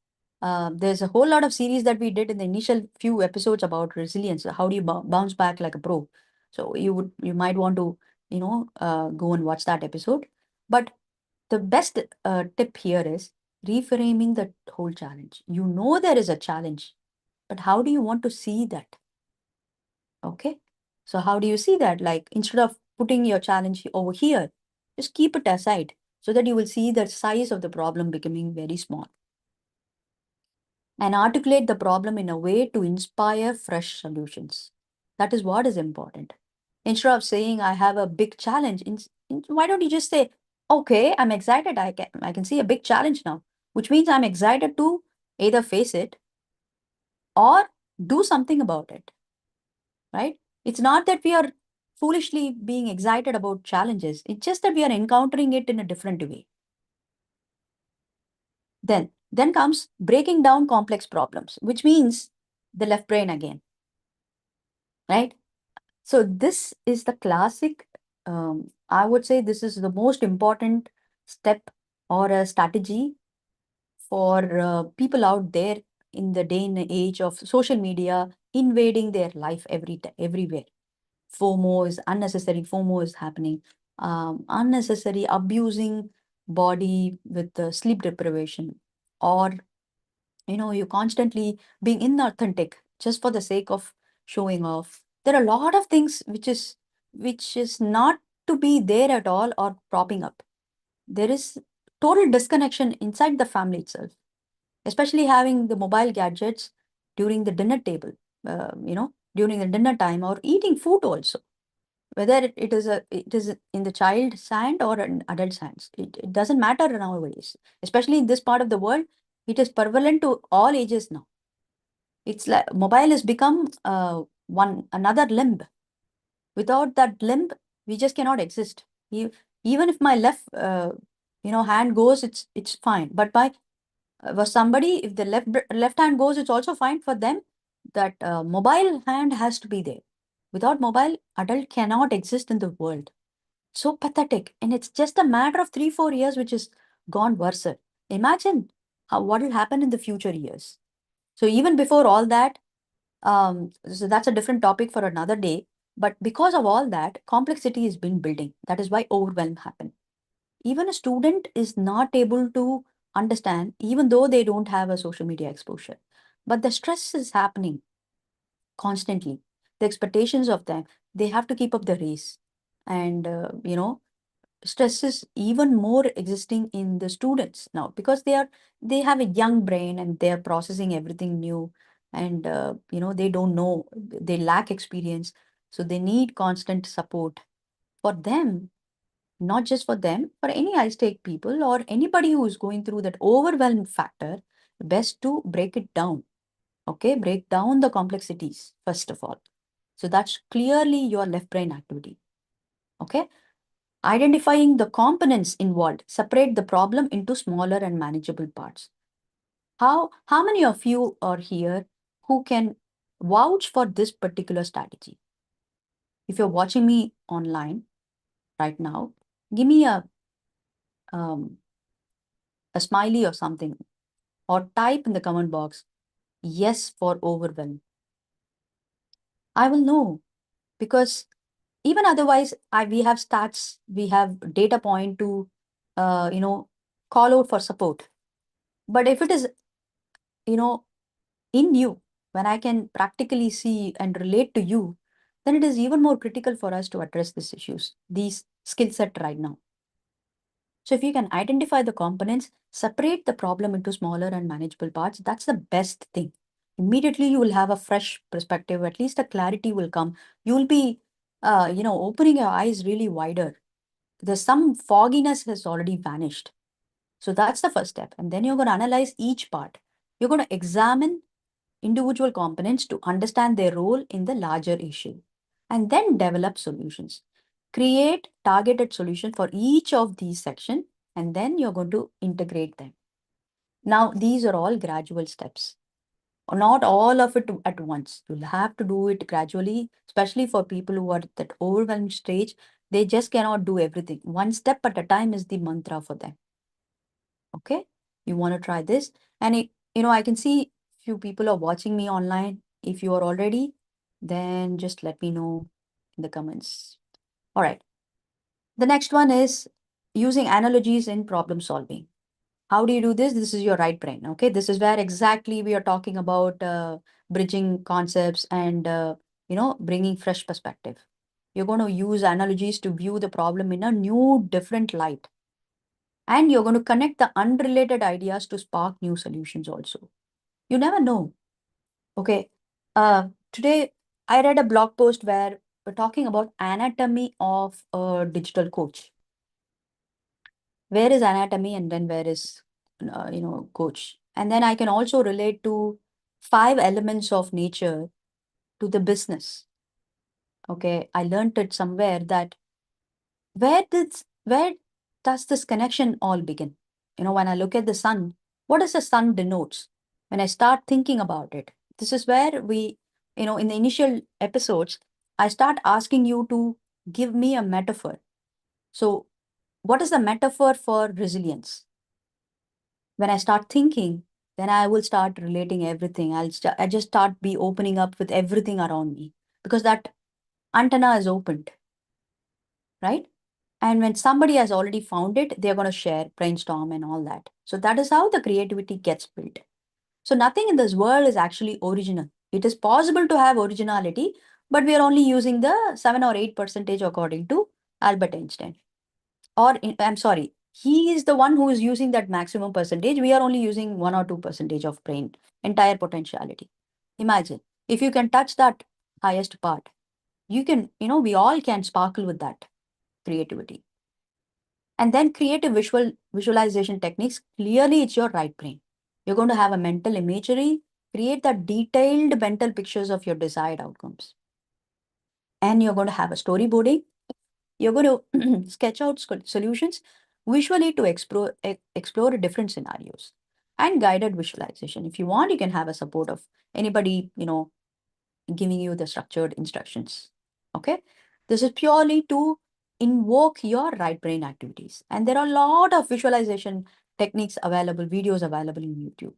There's a whole lot of series that we did in the initial few episodes about resilience. How do you bounce back like a pro? So you might want to go and watch that episode. But the best tip here is reframing the whole challenge. There is a challenge, but how do you want to see that? Okay. So how do you see that? Like, instead of putting your challenge over here, just keep it aside so that you will see the size of the problem becoming very small. And articulate the problem in a way to inspire fresh solutions. That is what is important. Instead of saying, I have a big challenge, why don't you just say, okay, I'm excited. I can see a big challenge now, which means I'm excited to either face it or do something about it, right? It's not that we are foolishly being excited about challenges. It's just that we are encountering it in a different way. Then comes breaking down complex problems, which means the left brain again, right? So this is the classic, I would say this is the most important step or a strategy for people out there in the day and age of social media invading their life everywhere. FOMO is happening. Unnecessary abusing body with sleep deprivation, or you constantly being inauthentic just for the sake of showing off. There are a lot of things which is not to be there at all or propping up. There is total disconnection inside the family itself, especially having the mobile gadgets during the dinner table, during the dinner time, or eating food also, whether it is in the child's hand or an adult's hands. It doesn't matter nowadays, especially in this part of the world. It is prevalent to all ages now. It's like mobile has become one another limb. Without that limb, we just cannot exist. Even if my left hand goes, it's fine, but by for somebody, if the left hand goes, it's also fine for them. That mobile hand has to be there. Without mobile, adult cannot exist in the world. So pathetic. And it's just a matter of 3 4 years which is gone worse. Imagine what will happen in the future years. So even before all that, so that's a different topic for another day. But because of all that, complexity has been building. That is why overwhelm happened. Even a student is not able to understand, even though they don't have a social media exposure. But the stress is happening constantly. The expectations of them, they have to keep up the race. And, stress is even more existing in the students now because they have a young brain and they're processing everything new, and they don't know, they lack experience, so they need constant support. For them, not just for them, for any high stake people or anybody who is going through that overwhelm factor, best to break it down. Okay, break down the complexities first of all. So that's clearly your left brain activity. Okay, identifying the components involved, separate the problem into smaller and manageable parts. How many of you are here who can vouch for this particular strategy? If you're watching me online right now, give me um, a smiley or something, or type in the comment box, yes for overwhelm. I will know, because even otherwise, we have stats, we have data point to, call out for support. But if it is, you know, in you, when I can practically see and relate to you, then it is even more critical for us to address these issues, these skill set right now. So if you can identify the components, separate the problem into smaller and manageable parts, that's the best thing. Immediately you will have a fresh perspective, at least a clarity will come. You will be, opening your eyes really wider. There's some fogginess has already vanished. So that's the first step. And then you're going to analyze each part. You're going to examine individual components to understand their role in the larger issue, and then develop solutions. Create targeted solution for each of these sections, and then you're going to integrate them. Now, these are all gradual steps. Not all of it at once. You'll have to do it gradually, especially for people who are at that overwhelmed stage. They just cannot do everything. One step at a time is the mantra for them. Okay, you want to try this, and I can see few people are watching me online. If you are already, then just let me know in the comments. All right, the next one is using analogies in problem solving. How do you do this? This is your right brain. Okay, this is where exactly we are talking about bridging concepts and bringing fresh perspective. You're going to use analogies to view the problem in a new different light, and you're going to connect the unrelated ideas to spark new solutions also. You never know. Okay. Today I read a blog post where we're talking about anatomy of a digital coach. Where is anatomy, and then where is, coach? And then I can also relate to 5 elements of nature to the business. Okay. I learned it somewhere that where does this connection all begin? When I look at the sun, what does the sun denotes? When I start thinking about it, this is where in the initial episodes, I start asking you to give me a metaphor. So what is the metaphor for resilience? When I start thinking, then I will start relating everything. I just start be opening up with everything around me, because that antenna is opened, right? And when somebody has already found it, they're going to share, brainstorm, and all that. So that is how the creativity gets built. So nothing in this world is actually original. It is possible to have originality, but we are only using the 7 or 8% according to Albert Einstein. I'm sorry, he is the one who is using that maximum percentage. We are only using 1 or 2% of brain entire potentiality. Imagine if you can touch that highest part, you can, we all can sparkle with that creativity. And then creative visualization techniques. Clearly, it's your right brain. You're going to have a mental imagery, create the detailed mental pictures of your desired outcomes. And you're going to have a storyboarding. You're going to sketch out solutions visually to explore different scenarios, and guided visualization. If you want, you can have a support of anybody, giving you the structured instructions. Okay. This is purely to invoke your right brain activities. And there are a lot of visualization techniques available, videos available in YouTube.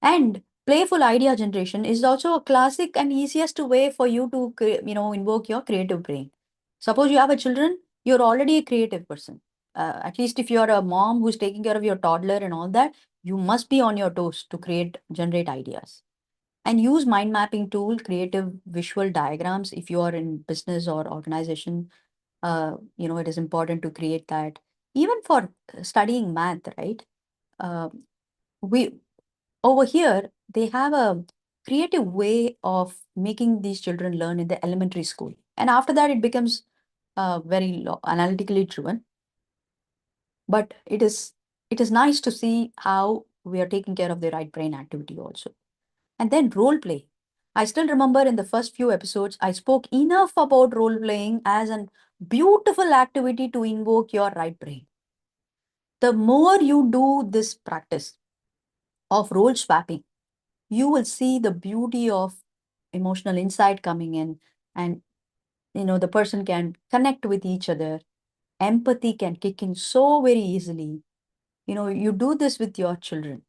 And playful idea generation is also a classic and easiest way for you to, invoke your creative brain. Suppose you have a children, you're already a creative person. At least if you're a mom who's taking care of your toddler and all that, you must be on your toes to generate ideas. And use mind mapping tool, creative visual diagrams. If you are in business or organization, it is important to create that. Even for studying math, right? Uh, we over here, they have a creative way of making these children learn in the elementary school. And after that, it becomes very analytically driven, but it is nice to see how we are taking care of the right brain activity also. And then role play. I still remember in the first few episodes, I spoke enough about role playing as a beautiful activity to invoke your right brain. The more you do this practice of role swapping, you will see the beauty of emotional insight coming in, and the person can connect with each other. Empathy can kick in so very easily. You do this with your children.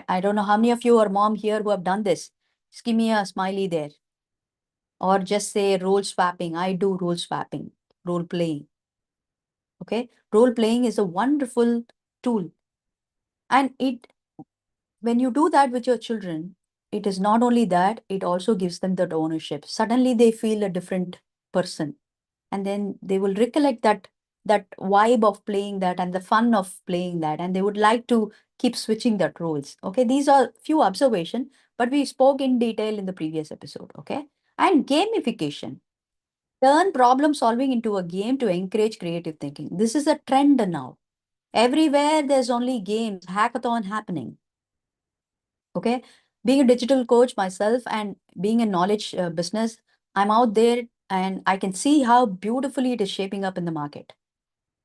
I don't know how many of you are mom here who have done this. Just give me a smiley there. Or just say role swapping. I do role swapping, role playing. Okay. Role playing is a wonderful tool. And when you do that with your children, it is not only that, it also gives them that ownership. Suddenly they feel a different person. And then they will recollect that vibe of playing that and the fun of playing that. And they would like to keep switching that roles. Okay. These are few observations, but we spoke in detail in the previous episode. Okay. And gamification. Turn problem solving into a game to encourage creative thinking. This is a trend now. Everywhere there's only games, hackathon happening. Okay. Being a digital coach myself and being a knowledge business, I'm out there and I can see how beautifully it is shaping up in the market.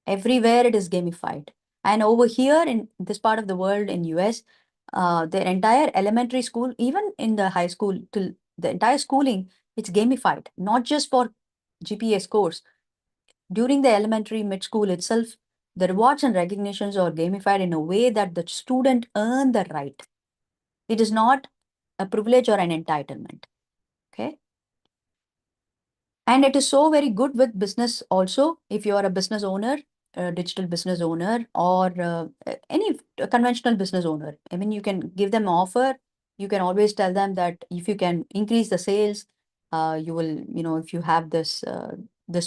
Everywhere it is gamified. And over here in this part of the world in US, their entire elementary school, even in the high school, till the entire schooling, it's gamified, not just for GPA scores. During the elementary mid school itself, the rewards and recognitions are gamified in a way that the student earn the right. It is not a privilege or an entitlement. Okay. And it is so very good with business also. If you are a business owner, a digital business owner, or any conventional business owner, I mean, you can give them offer. You can always tell them that if you can increase the sales, you will, if you have this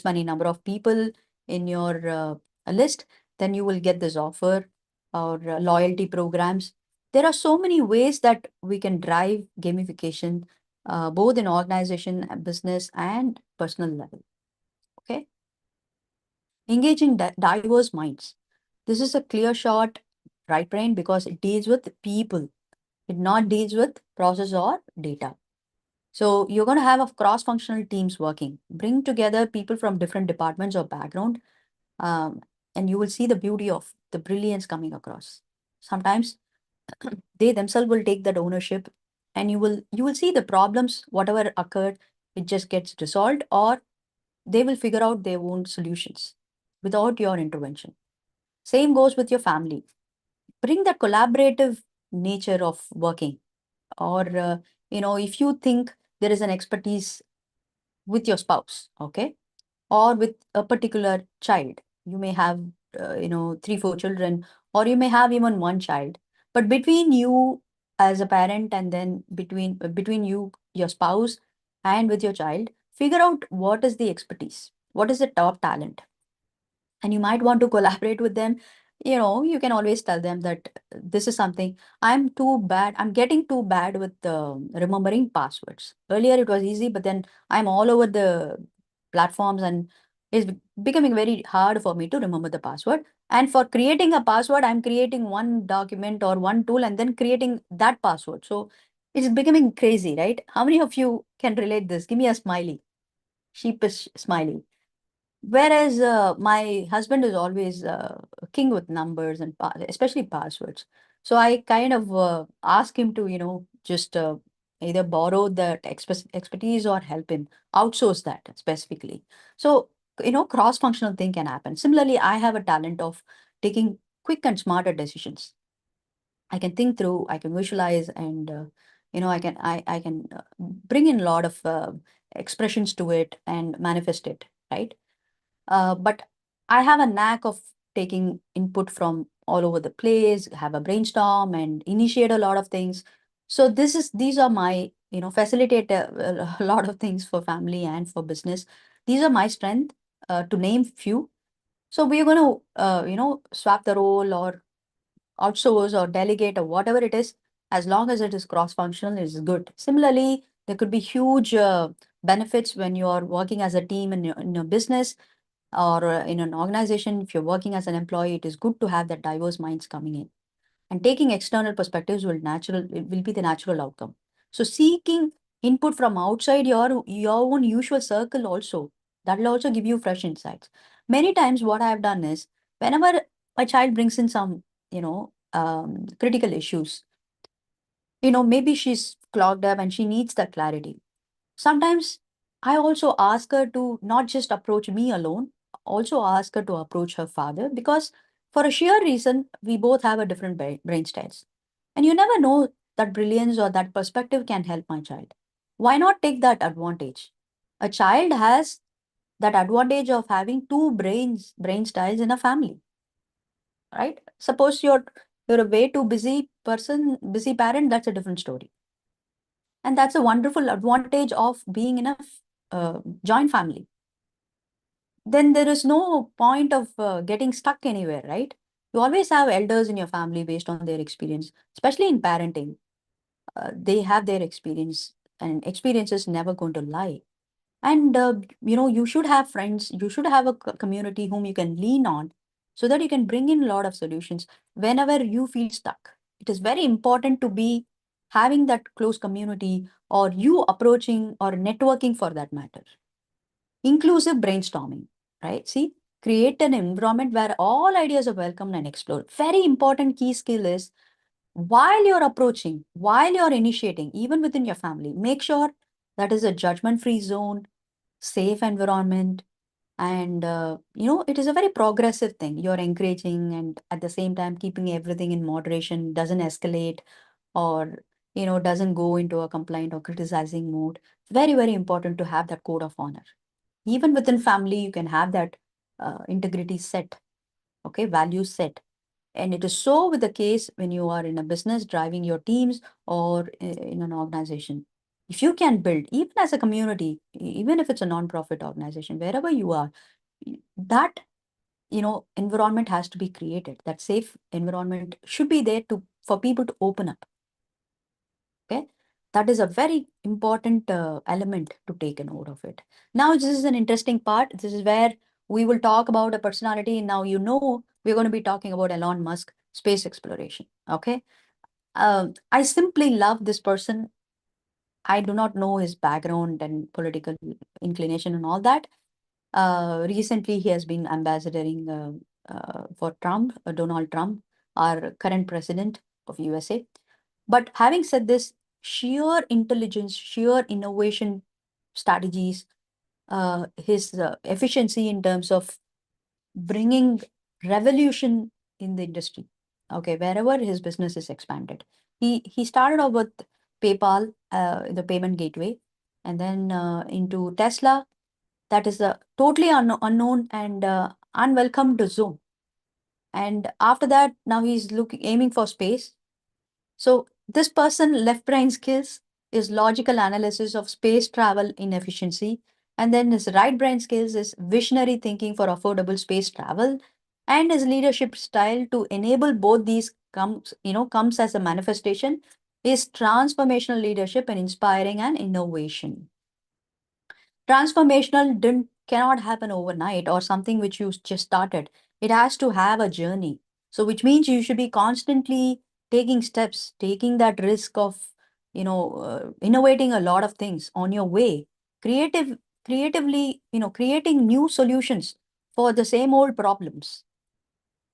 many number of people in your list, then you will get this offer, or loyalty programs. There are so many ways that we can drive gamification, both in organization, business, and personal level. Okay. Engaging diverse minds. This is a clear shot right brain because it deals with people. It not deals with process or data. So you're going to have a cross-functional teams working. Bring together people from different departments or background, um, and you will see the beauty of the brilliance coming across. Sometimes they themselves will take that ownership, and you will see the problems, whatever occurred, it just gets resolved, or they will figure out their own solutions without your intervention. Same goes with your family. Bring that collaborative nature of working, or if you think there is an expertise with your spouse, okay, or with a particular child. You may have, 3, 4 children, or you may have even one child. But between you as a parent, and then between you, your spouse, and with your child, figure out what is the expertise, what is the top talent, and you might want to collaborate with them. You can always tell them that this is something I'm getting too bad with remembering passwords. Earlier it was easy, but then I'm all over the platforms, and it's becoming very hard for me to remember the password. And for creating a password, I'm creating one document or one tool and then creating that password. So it's becoming crazy, right? How many of you can relate this? Give me a smiley, sheepish smiley. Whereas my husband is always king with numbers and especially passwords. So I kind of ask him to, just either borrow that expertise or help him outsource that specifically. So, cross-functional thing can happen. Similarly, I have a talent of taking quick and smarter decisions. I can think through, I can visualize, and I can bring in a lot of expressions to it and manifest it, right? But I have a knack of taking input from all over the place, have a brainstorm and initiate a lot of things. So these are my, facilitate a lot of things for family and for business. These are my strength, to name few. So we're going to, swap the role or outsource or delegate or whatever it is, as long as it is cross-functional, is good. Similarly, there could be huge benefits when you are working as a team in your business. or in an organization, if you're working as an employee, it is good to have that diverse minds coming in. And taking external perspectives will be the natural outcome. So seeking input from outside your own usual circle also, that will also give you fresh insights. Many times what I have done is, whenever a child brings in some, critical issues, maybe she's clogged up and she needs that clarity. Sometimes I also ask her to not just approach me alone, also ask her to approach her father, because for a sheer reason, we both have a different brain styles. And you never know that brilliance or that perspective can help my child. Why not take that advantage? A child has that advantage of having two brain styles in a family, right? Suppose you're a way too busy person, busy parent, that's a different story. And that's a wonderful advantage of being in a joint family. Then there is no point of getting stuck anywhere, right? You always have elders in your family based on their experience, especially in parenting. They have their experience, and experience is never going to lie. And you should have friends, you should have a community whom you can lean on, so that you can bring in a lot of solutions whenever you feel stuck. It is very important to be having that close community, or you approaching or networking for that matter. Inclusive brainstorming, right? See, create an environment where all ideas are welcomed and explored. Very important key skill is, while you're approaching, while you're initiating, even within your family, make sure that is a judgment free zone, safe environment. And it is a very progressive thing. You're encouraging, and at the same time keeping everything in moderation, doesn't escalate, or doesn't go into a complaint or criticizing mode. Very, very important to have that code of honor. Even within family, you can have that integrity set, okay, value set. And it is so with the case when you are in a business driving your teams, or in an organization. If you can build, even as a community, even if it's a non-profit organization, wherever you are, that environment has to be created. That safe environment should be there to for people to open up. Okay, that is a very important element to take a note of it. Now, this is an interesting part. This is where we will talk about a personality. Now, we're going to be talking about Elon Musk, space exploration. Okay, I simply love this person. I do not know his background and political inclination and all that. Recently, he has been ambassadoring for Trump, Donald Trump, our current president of USA. But having said this, sheer intelligence, sheer innovation strategies, his efficiency in terms of bringing revolution in the industry. Okay, wherever his business is expanded, he started off with PayPal, the payment gateway, and then into Tesla. That is a totally unknown and unwelcomed zone. And after that, now he's aiming for space. So this person left brain skills is logical analysis of space travel inefficiency. And then his right brain skills is visionary thinking for affordable space travel. And his leadership style to enable both these comes as a manifestation is transformational leadership and inspiring and innovation. Transformational didn't cannot happen overnight or something which you just started. It has to have a journey. So which means you should be constantly taking steps, taking that risk of innovating a lot of things on your way, creatively, creating new solutions for the same old problems.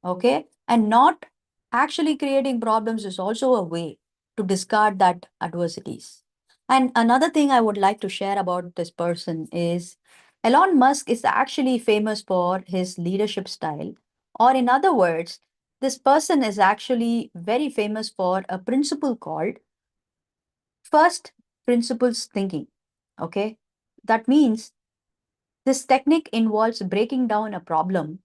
Okay, and not actually creating problems is also a way to discard that adversities. And another thing I would like to share about this person is, Elon Musk is actually famous for his leadership style, or in other words, this person is actually very famous for a principle called first principles thinking. Okay, that means this technique involves breaking down a problem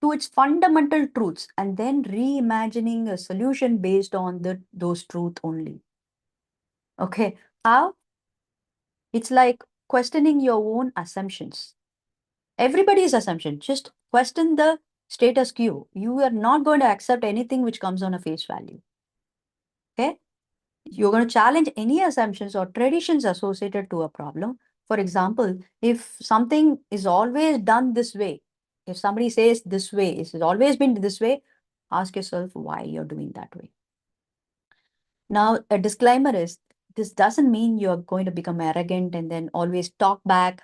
to its fundamental truths and then reimagining a solution based on those truths only. Okay, how? It's like questioning your own assumptions. Everybody's assumption. Just question the status quo. You are not going to accept anything which comes on a face value. Okay, you're going to challenge any assumptions or traditions associated to a problem. For example, if something is always done this way, If somebody says this way, it's always been this way, ask yourself why you're doing that way. Now, a disclaimer is this doesn't mean you're going to become arrogant and then always talk back.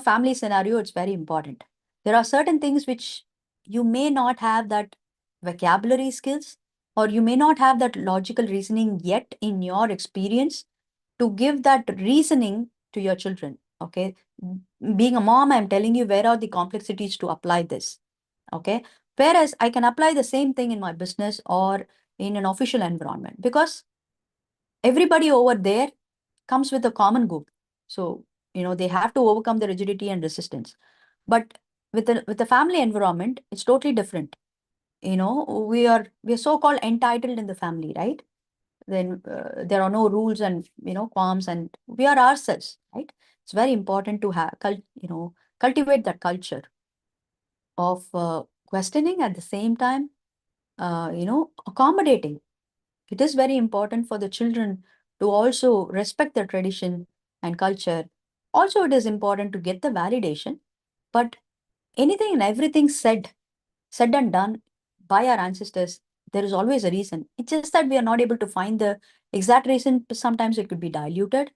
Family scenario, it's very important. There are certain things which you may not have that vocabulary skills, or you may not have that logical reasoning yet in your experience to give that reasoning to your children. Okay. Being a mom, I'm telling you where are the complexities to apply this. Okay. Whereas I can apply the same thing in my business or in an official environment, because everybody over there comes with a common goal. So, they have to overcome the rigidity and resistance. But with the family environment, it's totally different. We are so-called entitled in the family, right? Then there are no rules and qualms, and we are ourselves, right? It's very important to have cultivate that culture of questioning at the same time, accommodating. It is very important for the children to also respect the tradition and culture. Also, it is important to get the validation, but anything and everything said and done by our ancestors, there is always a reason. It's just that we are not able to find the exact reason. Sometimes it could be diluted.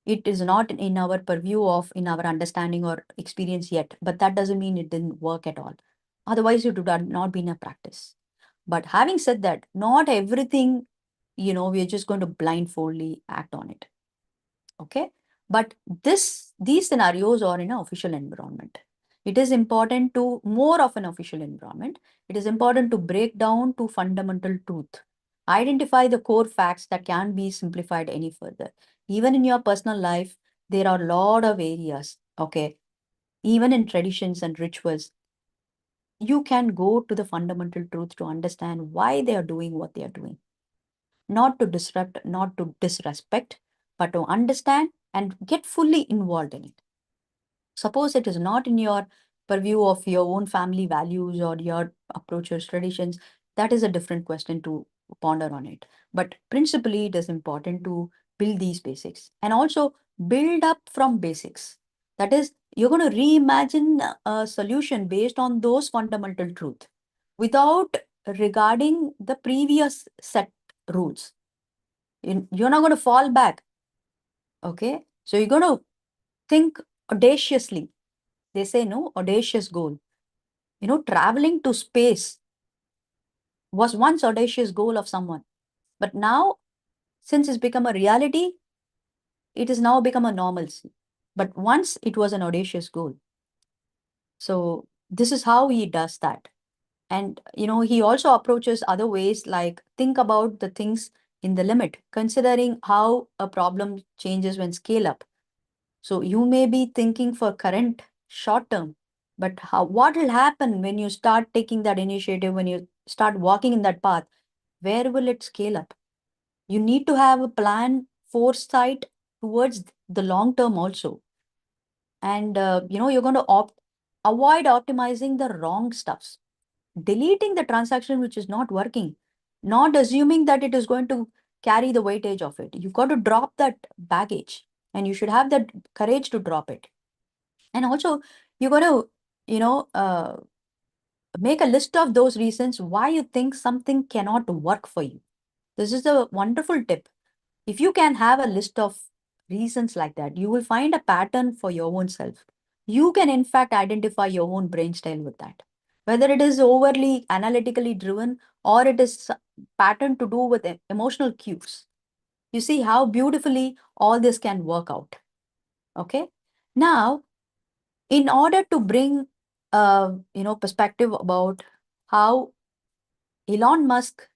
It is not in our purview of in our understanding or experience yet, but that doesn't mean it didn't work at all. Otherwise, it would have not been a practice. But having said that, not everything, we are just going to blindfoldly act on it. Okay. But these scenarios are in an official environment. It is important to more of an official environment. It is important to break down to fundamental truth. Identify the core facts that can be simplified any further. Even in your personal life, there are a lot of areas. Okay. Even in traditions and rituals, you can go to the fundamental truth to understand why they are doing what they are doing. Not to disrupt, not to disrespect, but to understand and get fully involved in it. Suppose it is not in your purview of your own family values or your approaches, traditions, that is a different question to ponder on it. But principally, it is important to build these basics and also build up from basics. That is, you're going to reimagine a solution based on those fundamental truths without regarding the previous set rules. You're not going to fall back. Okay. So you're going to think audaciously. They say no, audacious goal. Traveling to space was once audacious goal of someone. But now, since it's become a reality, it has now become a normalcy. But once it was an audacious goal. So this is how he does that. And he also approaches other ways, like think about the things in the limit, considering how a problem changes when scale up. So you may be thinking for current short term, but what will happen when you start taking that initiative, when you start walking in that path? Where will it scale up? You need to have a plan, foresight towards the long term also. And you're going to avoid optimizing the wrong stuffs, deleting the transaction which is not working, not assuming that it is going to carry the weightage of it. You've got to drop that baggage, and you should have that courage to drop it. And also, you got to, make a list of those reasons why you think something cannot work for you. This is a wonderful tip. If you can have a list of reasons like that, you will find a pattern for your own self. You can, in fact, identify your own brain style with that. Whether it is overly analytically driven or it is pattern to do with emotional cues. You see how beautifully all this can work out. Okay. Now, in order to bring perspective about how Elon Musk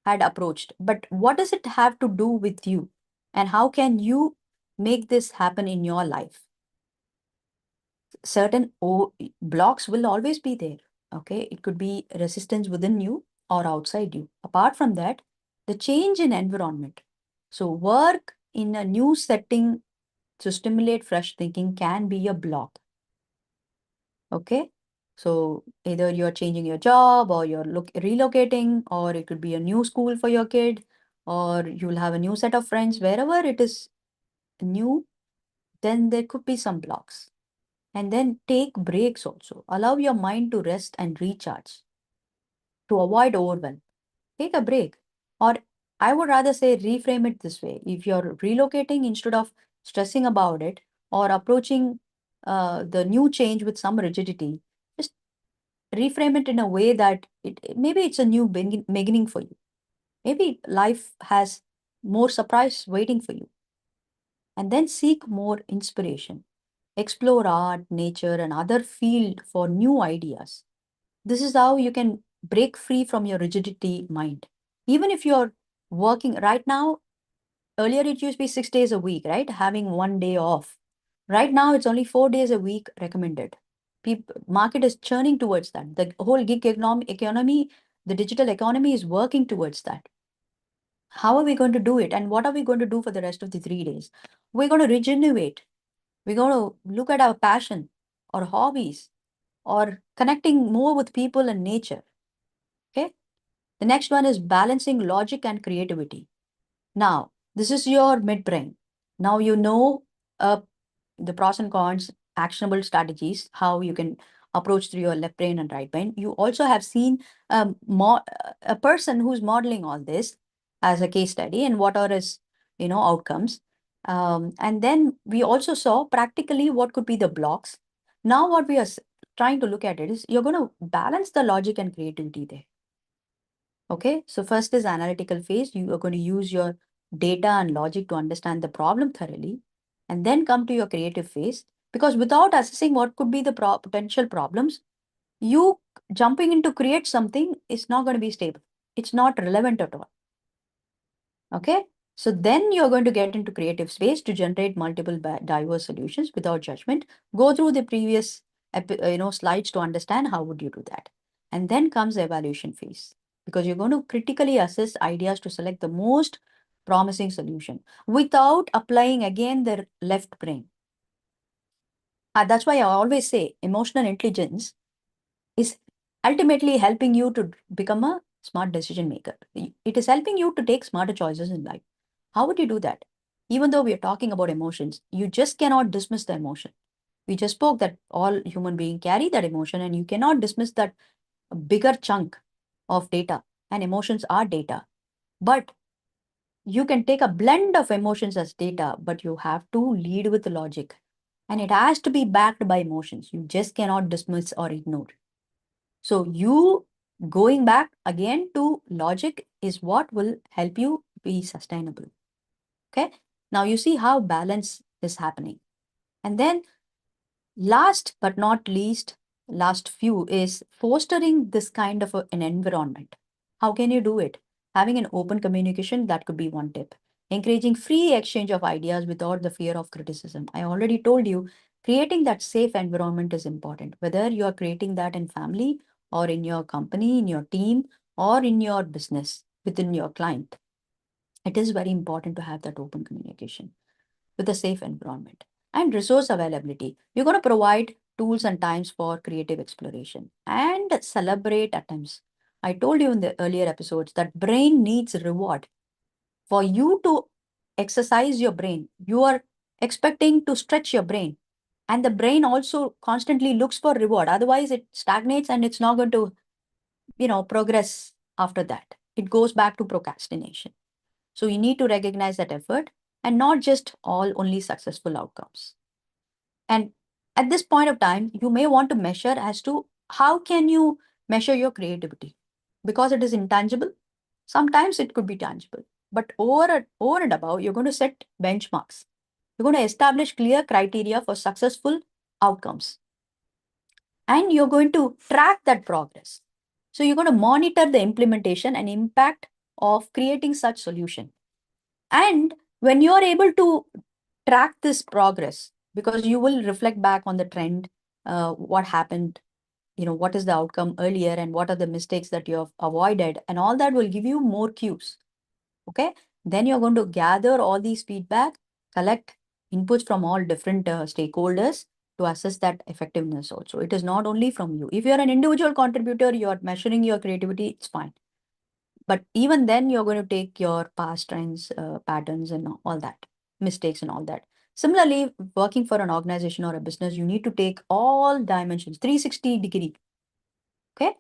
had approached, but what does it have to do with you, and how can you make this happen in your life? Certain blocks will always be there. Okay, it could be resistance within you or outside you. Apart from that, the change in environment. So work in a new setting to stimulate fresh thinking can be a block. Okay. So either you're changing your job, or you're relocating, or it could be a new school for your kid, or you'll have a new set of friends. Wherever it is new, then there could be some blocks. And then take breaks also. Allow your mind to rest and recharge to avoid overwhelm. Take a break. Or I would rather say reframe it this way. If you're relocating, instead of stressing about it or approaching the new change with some rigidity, just reframe it in a way that maybe it's a new beginning for you. Maybe life has more surprise waiting for you. And then seek more inspiration. Explore art, nature, and other field for new ideas. This is how you can break free from your rigidity mind. Even if you're working right now, earlier it used to be 6 days a week, right? Having one day off. Right now it's only 4 days a week recommended. Market is churning towards that. The whole gig economy, the digital economy is working towards that. How are we going to do it? And what are we going to do for the rest of the 3 days? We're going to regenerate. We're going to look at our passion or hobbies or connecting more with people and nature. Okay. The next one is balancing logic and creativity. Now, this is your midbrain. Now you know uh, the pros and cons, actionable strategies, how you can approach through your left brain and right brain. You also have seen a person who's modeling all this as a case study and what are his, outcomes. And then we also saw practically what could be the blocks. Now what we are trying to look at it is you're going to balance the logic and creativity there. Okay, so first is analytical phase. You are going to use your data and logic to understand the problem thoroughly, and then come to your creative phase. Because without assessing what could be the potential problems, you jumping in to create something is not going to be stable. It's not relevant at all. Okay, so then you're going to get into creative space to generate multiple diverse solutions without judgment. Go through the previous slides to understand how would you do that. And then comes the evaluation phase, because you're going to critically assess ideas to select the most promising solution without applying again the left brain. That's why I always say emotional intelligence is ultimately helping you to become a smart decision maker. It is helping you to take smarter choices in life. How would you do that? Even though we are talking about emotions, you just cannot dismiss the emotion. We just spoke that all human beings carry that emotion, and you cannot dismiss that bigger chunk of data. And emotions are data. But you can take a blend of emotions as data, but you have to lead with logic. And it has to be backed by emotions. You just cannot dismiss or ignore. So you going back again to logic is what will help you be sustainable. Okay. Now you see how balance is happening. And then last but not least, last few is fostering this kind of an environment. How can you do it? Having an open communication, that could be one tip. Encouraging free exchange of ideas without the fear of criticism. I already told you, creating that safe environment is important. Whether you are creating that in family or in your company, in your team, or in your business within your client, it is very important to have that open communication with a safe environment. And resource availability. You're going to provide tools and times for creative exploration and celebrate attempts. I told you in the earlier episodes that brain needs reward. For you to exercise your brain, you are expecting to stretch your brain. And the brain also constantly looks for reward. Otherwise, it stagnates and it's not going to, progress after that. It goes back to procrastination. So you need to recognize that effort and not just all only successful outcomes. And at this point of time, you may want to measure as to how can you measure your creativity, because it is intangible. Sometimes it could be tangible, but over and above, you're going to set benchmarks. You're going to establish clear criteria for successful outcomes, and you're going to track that progress. So you're going to monitor the implementation and impact of creating such solution. And when you're able to track this progress, because you will reflect back on the trend, what happened, what is the outcome earlier and what are the mistakes that you have avoided, and all that will give you more cues. Okay. Then you're going to gather all these feedback, collect inputs from all different stakeholders to assess that effectiveness also. It is not only from you. If you're an individual contributor, you're measuring your creativity, it's fine. But even then, you're going to take your past trends, patterns, and all that, mistakes, and all that. Similarly, working for an organization or a business, you need to take all dimensions, 360-degree. Okay.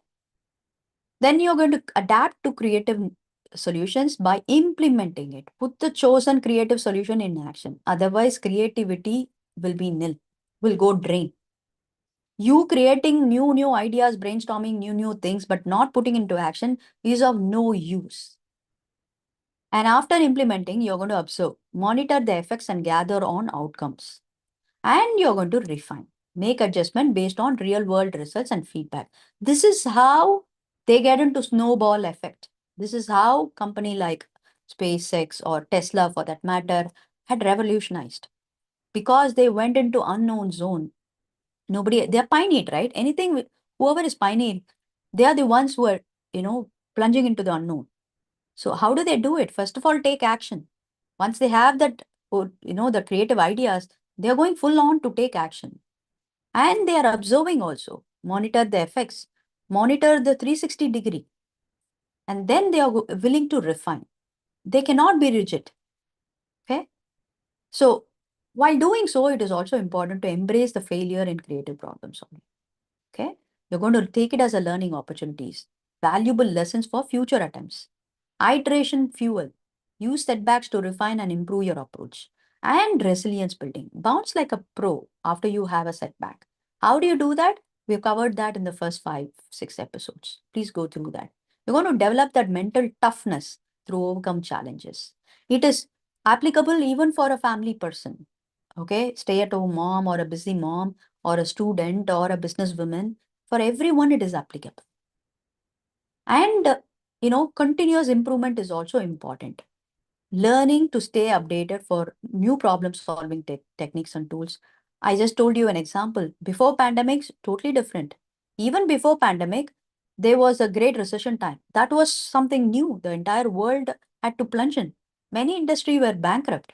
Then you're going to adapt to creative solutions by implementing it. Put the chosen creative solution in action. Otherwise, creativity will be nil, will go drain. You creating new ideas, brainstorming new things, but not putting into action is of no use. And after implementing, you're going to observe, monitor the effects and gather on outcomes. And you're going to refine, make adjustment based on real world results and feedback. This is how they get into snowball effect. This is how company like SpaceX or Tesla for that matter had revolutionized, because they went into unknown zone. Nobody, they're pioneered, right? Whoever is pioneered, they are the ones who are, plunging into the unknown. So how do they do it? First of all, take action. Once they have that, the creative ideas, they're going full on to take action. And they are observing also, monitor the effects, monitor the 360-degree. And then they are willing to refine. They cannot be rigid. Okay. So while doing so, it is also important to embrace the failure in creative problem solving. Okay. You're going to take it as a learning opportunities, valuable lessons for future attempts. Iteration fuel. Use setbacks to refine and improve your approach. And resilience building. Bounce like a pro after you have a setback. How do you do that? We've covered that in the first 5, 6 episodes. Please go through that. You're going to develop that mental toughness through overcome challenges. It is applicable even for a family person. Okay, stay at home mom or a busy mom or a student or a businesswoman. For everyone, it is applicable. And, continuous improvement is also important. Learning to stay updated for new problem solving techniques and tools. I just told you an example. Before pandemics, totally different. Even before pandemic, there was a great recession time. That was something new. The entire world had to plunge in. Many industries were bankrupt.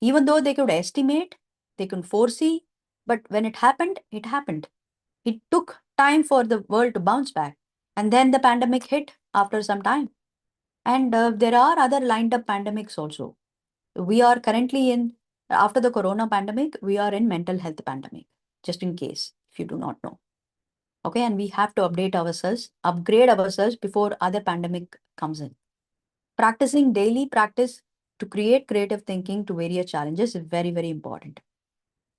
Even though they could estimate, they could foresee, but when it happened, it happened. It took time for the world to bounce back. And then the pandemic hit after some time. And there are other lined up pandemics also. We are currently in, after the corona pandemic, we are in mental health pandemic, just in case, if you do not know. Okay, and we have to upgrade ourselves before other pandemic comes in. Practicing daily practice to create creative thinking to various challenges is very, very important.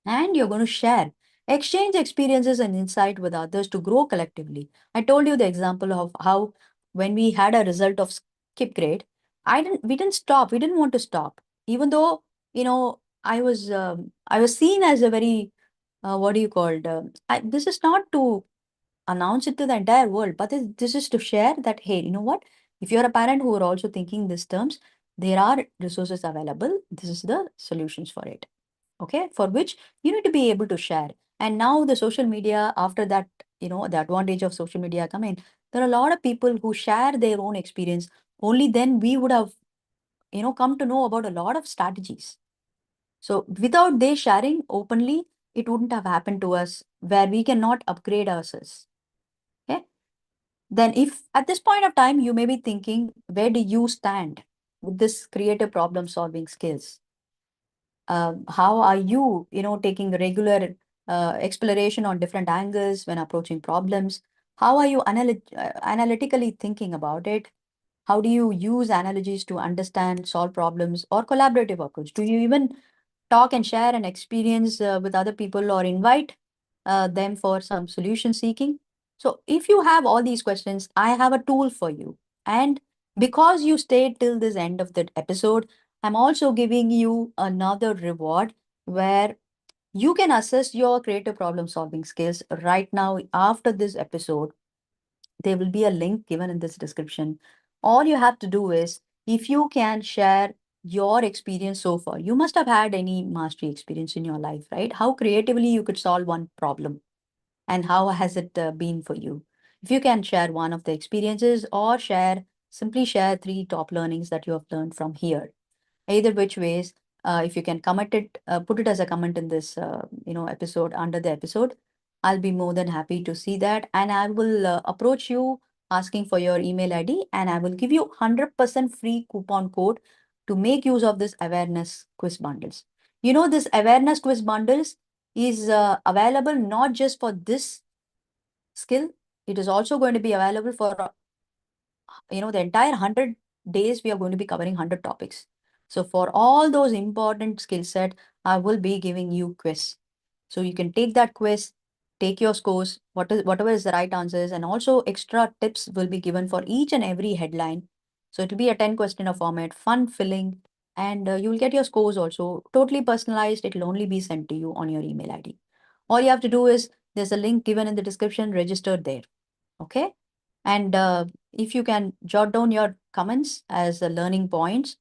And you're going to share, exchange experiences and insight with others to grow collectively. I told you the example of how when we had a result of skip grade, we didn't stop. We didn't want to stop, even though, I was seen as a very, what do you call it? This is not to announce it to the entire world, but this is to share that, hey, you know what? If you're a parent who are also thinking these terms, there are resources available. This is the solutions for it. Okay, for which you need to be able to share. And now the social media, after that, the advantage of social media come in, there are a lot of people who share their own experience. Only then we would have, come to know about a lot of strategies. So without they sharing openly, it wouldn't have happened to us where we cannot upgrade ourselves. Okay. Then if at this point of time, you may be thinking, where do you stand with this creative problem solving skills? How are you, taking regular exploration on different angles when approaching problems? How are you analytically thinking about it? How do you use analogies to understand, solve problems, or collaborative approach? Do you even talk and share an experience with other people, or invite them for some solution seeking? So if you have all these questions, I have a tool for you. And because you stayed till this end of the episode, I'm also giving you another reward where you can assess your creative problem solving skills right now after this episode. There will be a link given in this description. All you have to do is, if you can share your experience so far, you must have had any mastery experience in your life, right? How creatively you could solve one problem, and how has it been for you? If you can share one of the experiences, or simply share three top learnings that you have learned from here. Either which ways, if you can comment it, put it as a comment in this, episode, under the episode, I'll be more than happy to see that. And I will approach you asking for your email ID, and I will give you 100% free coupon code to make use of this awareness quiz bundles. This awareness quiz bundles is available not just for this skill. It is also going to be available for the entire 100 days. We are going to be covering 100 topics. So for all those important skill set, I will be giving you quiz. So you can take that quiz, take your scores, whatever is the right answers, and also extra tips will be given for each and every headline. So it will be a 10 questioner format, fun filling, and you will get your scores also totally personalized. It will only be sent to you on your email ID. All you have to do is there's a link given in the description, register there. Okay. And if you can jot down your comments as the learning points,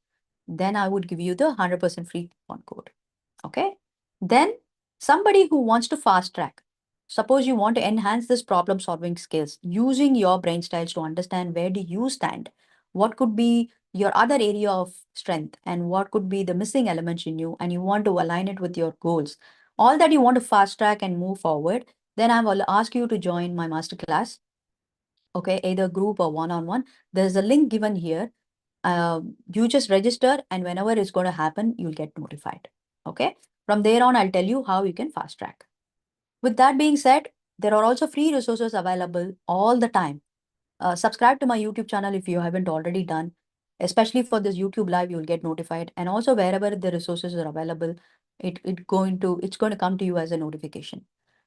then I would give you the 100% free coupon code. Okay. Then somebody who wants to fast track. Suppose you want to enhance this problem solving skills using your brain styles to understand where do you stand, what could be your other area of strength, and what could be the missing elements in you, and you want to align it with your goals. All that you want to fast track and move forward, then I will ask you to join my masterclass. Okay, either group or one-on-one. There's a link given here. You just register, and whenever it's going to happen, you'll get notified. Okay. From there on, I'll tell you how you can fast track. With that being said, there are also free resources available all the time. Subscribe to my YouTube channel if you haven't already done. Especially for this YouTube live, you'll get notified. And also wherever the resources are available, it's going to come to you as a notification.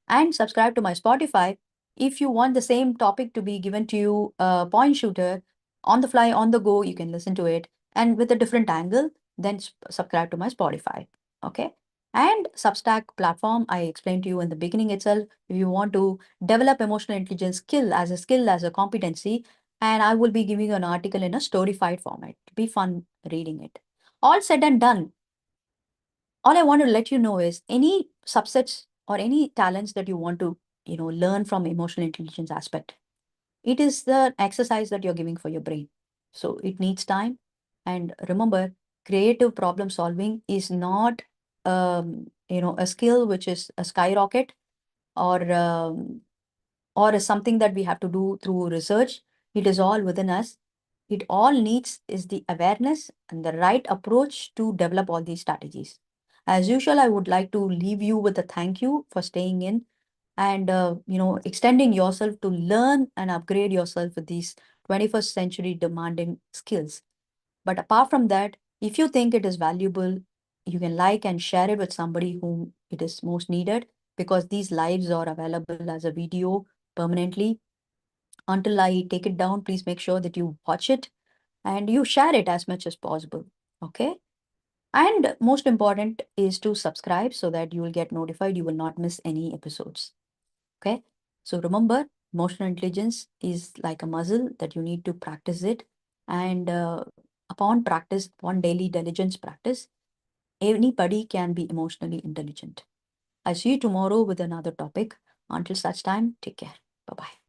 And subscribe to my Spotify if you want the same topic to be given to you, point shooter, on the fly, on the go. You can listen to it, and with a different angle. Then subscribe to my Spotify. Okay. And Substack platform, I explained to you in the beginning itself. If you want to develop emotional intelligence skill as a competency, and I will be giving you an article in a storyfied format. Be fun reading it. All said and done, all I want to let you know is any subsets or any talents that you want to learn from emotional intelligence aspect, it is the exercise that you're giving for your brain. So it needs time. And remember, creative problem solving is not a skill which is a skyrocket, or is something that we have to do through research. It is all within us. It all needs is the awareness and the right approach to develop all these strategies. As usual, I would like to leave you with a thank you for staying in, and extending yourself to learn and upgrade yourself with these 21st century demanding skills. But apart from that, if you think it is valuable, you can like and share it with somebody whom it is most needed, because these lives are available as a video permanently. Until I take it down, please make sure that you watch it and you share it as much as possible. Okay. And most important is to subscribe so that you will get notified. You will not miss any episodes. Okay. So remember, emotional intelligence is like a muscle that you need to practice it. And upon daily diligence practice, anybody can be emotionally intelligent. I'll see you tomorrow with another topic. Until such time, take care. Bye bye.